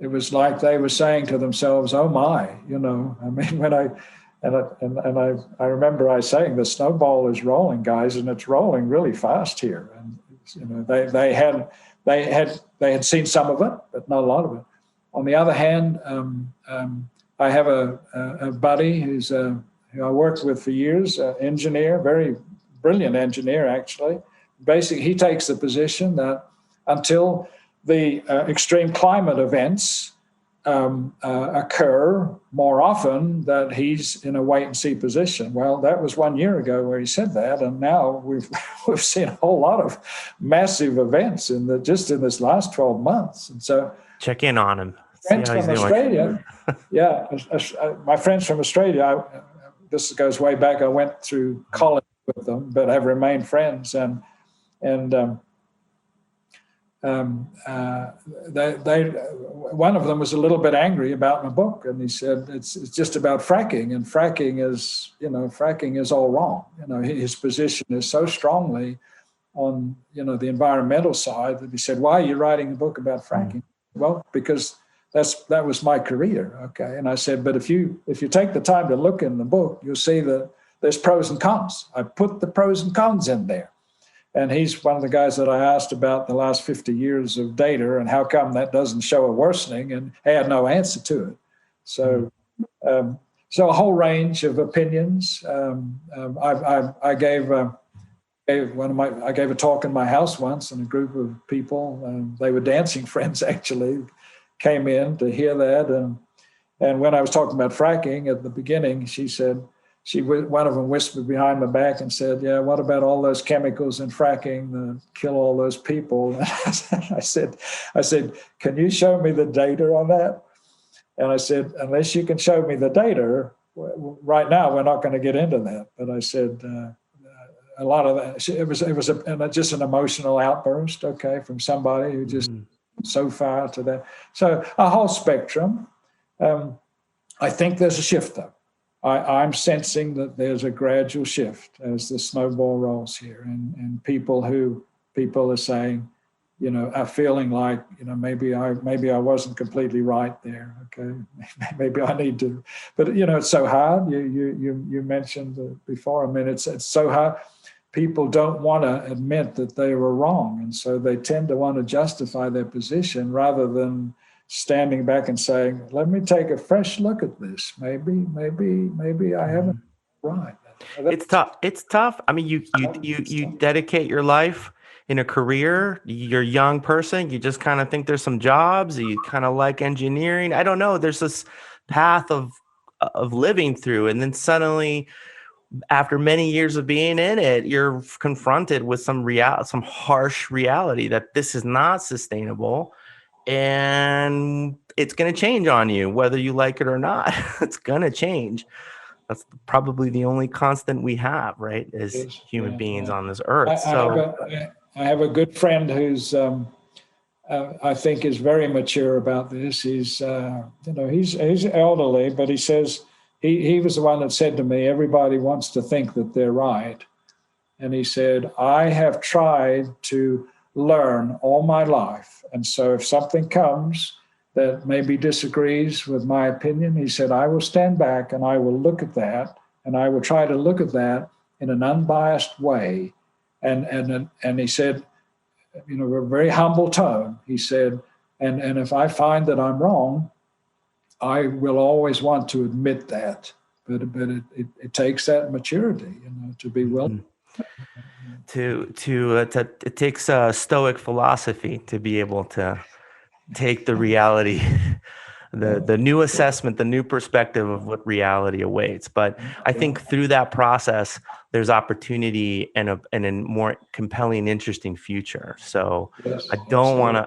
S3: it was like they were saying to themselves, "Oh my," I mean, when I remember I saying the snowball is rolling, guys, and it's rolling really fast here. And they had seen some of it, but not a lot of it. On the other hand, I have a buddy who I worked with for years, engineer, very brilliant engineer, actually. Basically, he takes the position that until the extreme climate events occur more often, that he's in a wait-and-see position. Well, that was 1 year ago where he said that, and now we've seen a whole lot of massive events just in this last 12 months. And so,
S2: check in on him.
S3: Friends from Australia, my friends from Australia. This goes way back. I went through college with them, but have remained friends, and one of them was a little bit angry about my book, and he said it's just about fracking, and fracking is all wrong. His position is so strongly on the environmental side that he said, "Why are you writing a book about fracking?" Well, because that was my career. Okay, and I said, but if you take the time to look in the book, you'll see that there's pros and cons. I put the pros and cons in there. And he's one of the guys that I asked about the last 50 years of data and how come that doesn't show a worsening, and he had no answer to it. So a whole range of opinions. I gave a talk in my house once, and a group of people, they were dancing friends actually, came in to hear that. And when I was talking about fracking at the beginning, one of them whispered behind my back and said, "Yeah, what about all those chemicals in fracking that kill all those people?" And I said, "Can you show me the data on that?" And I said, "Unless you can show me the data, right now we're not going to get into that." But I said, a lot of that, it was just an emotional outburst, okay, from somebody who just so far to that. So a whole spectrum. I think there's a shift, though. I'm sensing that there's a gradual shift as the snowball rolls here, and people are saying, are feeling like, maybe I wasn't completely right there. Okay, maybe I need to, but it's so hard. You mentioned before. I mean, it's so hard. People don't want to admit that they were wrong, and so they tend to want to justify their position rather than standing back and saying, "Let me take a fresh look at this. Maybe I haven't right."
S2: It's tough. It's tough. I mean, you dedicate your life in a career. You're a young person. You just kind of think there's some jobs. You kind of like engineering. I don't know. There's this path of living through, and then suddenly, after many years of being in it, you're confronted with some harsh reality that this is not sustainable. And it's going to change on you, whether you like it or not. It's going to change. That's probably the only constant we have, right, as human beings on this earth.
S3: I have a good friend who's, I think, is very mature about this. He's elderly, but he says he was the one that said to me, "Everybody wants to think that they're right," and he said, "I have tried to learn all my life. And so if something comes that maybe disagrees with my opinion," he said, "I will stand back and I will look at that, and I will try to look at that in an unbiased way." And he said, a very humble tone, he said, and if I find that I'm wrong, I will always want to admit that. But it takes that maturity, to be willing.
S2: It takes a stoic philosophy to be able to take the reality, the new assessment, the new perspective of what reality awaits. But I think through that process, there's opportunity and a more compelling, interesting future. So I don't want to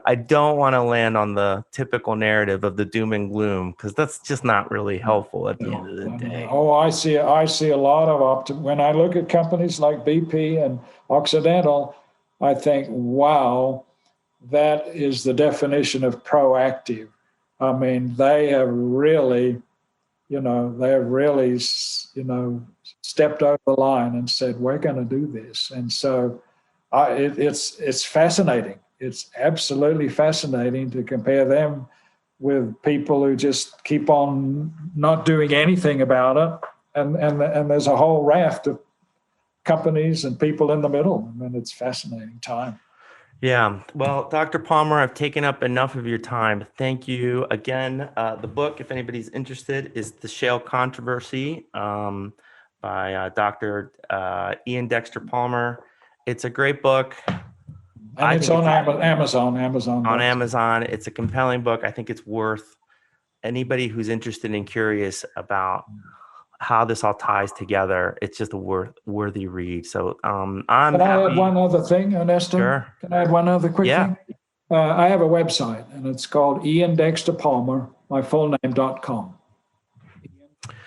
S2: land on the typical narrative of the doom and gloom, because that's just not really helpful at the end of the day.
S3: Oh, I see a lot of optimism. When I look at companies like BP and Occidental, I think, wow, that is the definition of proactive. I mean, they have really, stepped over the line and said, "We're going to do this." And so it's fascinating. It's absolutely fascinating to compare them with people who just keep on not doing anything about it. And there's a whole raft of companies and people in the middle. I mean, it's a fascinating time.
S2: Yeah. Well, Dr. Palmer, I've taken up enough of your time. Thank you again. The book, if anybody's interested, is The Shale Controversy. by Dr. Ian Dexter Palmer. It's a great book.
S3: And it's on Amazon.
S2: On Amazon. It's a compelling book. I think it's worth anybody who's interested and curious about how this all ties together. It's just a worthy read. So
S3: Can I add one other thing, Ernesto?
S2: Sure.
S3: Can I add one other quick thing? I have a website, and it's called Ian Dexter Palmer, my full name.com.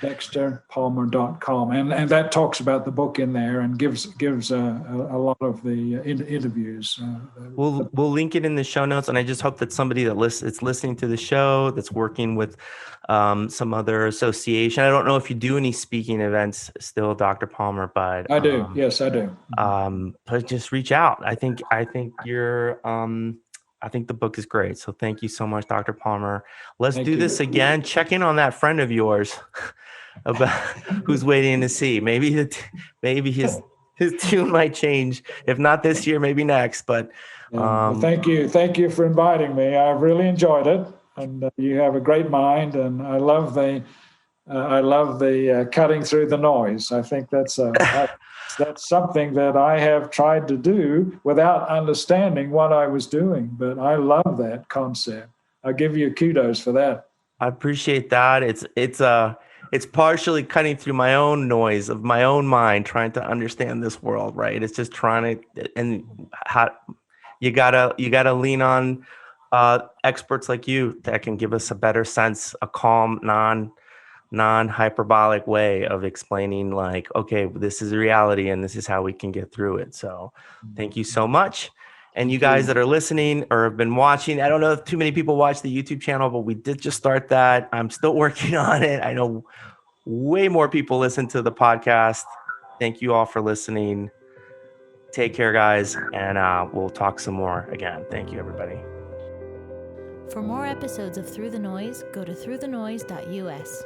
S3: DexterPalmer.com, and that talks about the book in there and gives a lot of the interviews.
S2: We'll link it in the show notes, and I just hope that somebody that's listening to the show, that's working with some other association. I don't know if you do any speaking events still, Dr. Palmer, but
S3: I do. Yes, I do.
S2: But just reach out. I think you're. I think the book is great. So thank you so much, Dr. Palmer. Let's do this again. Check in on that friend of yours about who's waiting to see. Maybe his tune might change. If not this year, maybe next. But
S3: well, thank you for inviting me. I've really enjoyed it, and you have a great mind. And I love the cutting through the noise. I think that's something that I have tried to do without understanding what I was doing. But I love that concept. I give you kudos for that.
S2: I appreciate that. It's partially cutting through my own noise of my own mind, trying to understand this world, right? It's just trying to, and how you gotta lean on experts like you that can give us a better sense, a calm, non-hyperbolic way of explaining, like, okay, this is reality and this is how we can get through it. So thank you so much. And you guys that are listening or have been watching, I don't know if too many people watch the YouTube channel, but we did just start that. I'm still working on it. I know way more people listen to the podcast. Thank you all for listening. Take care, guys, and we'll talk some more again. Thank you, everybody.
S1: For more episodes of Through the Noise, go to throughthenoise.us.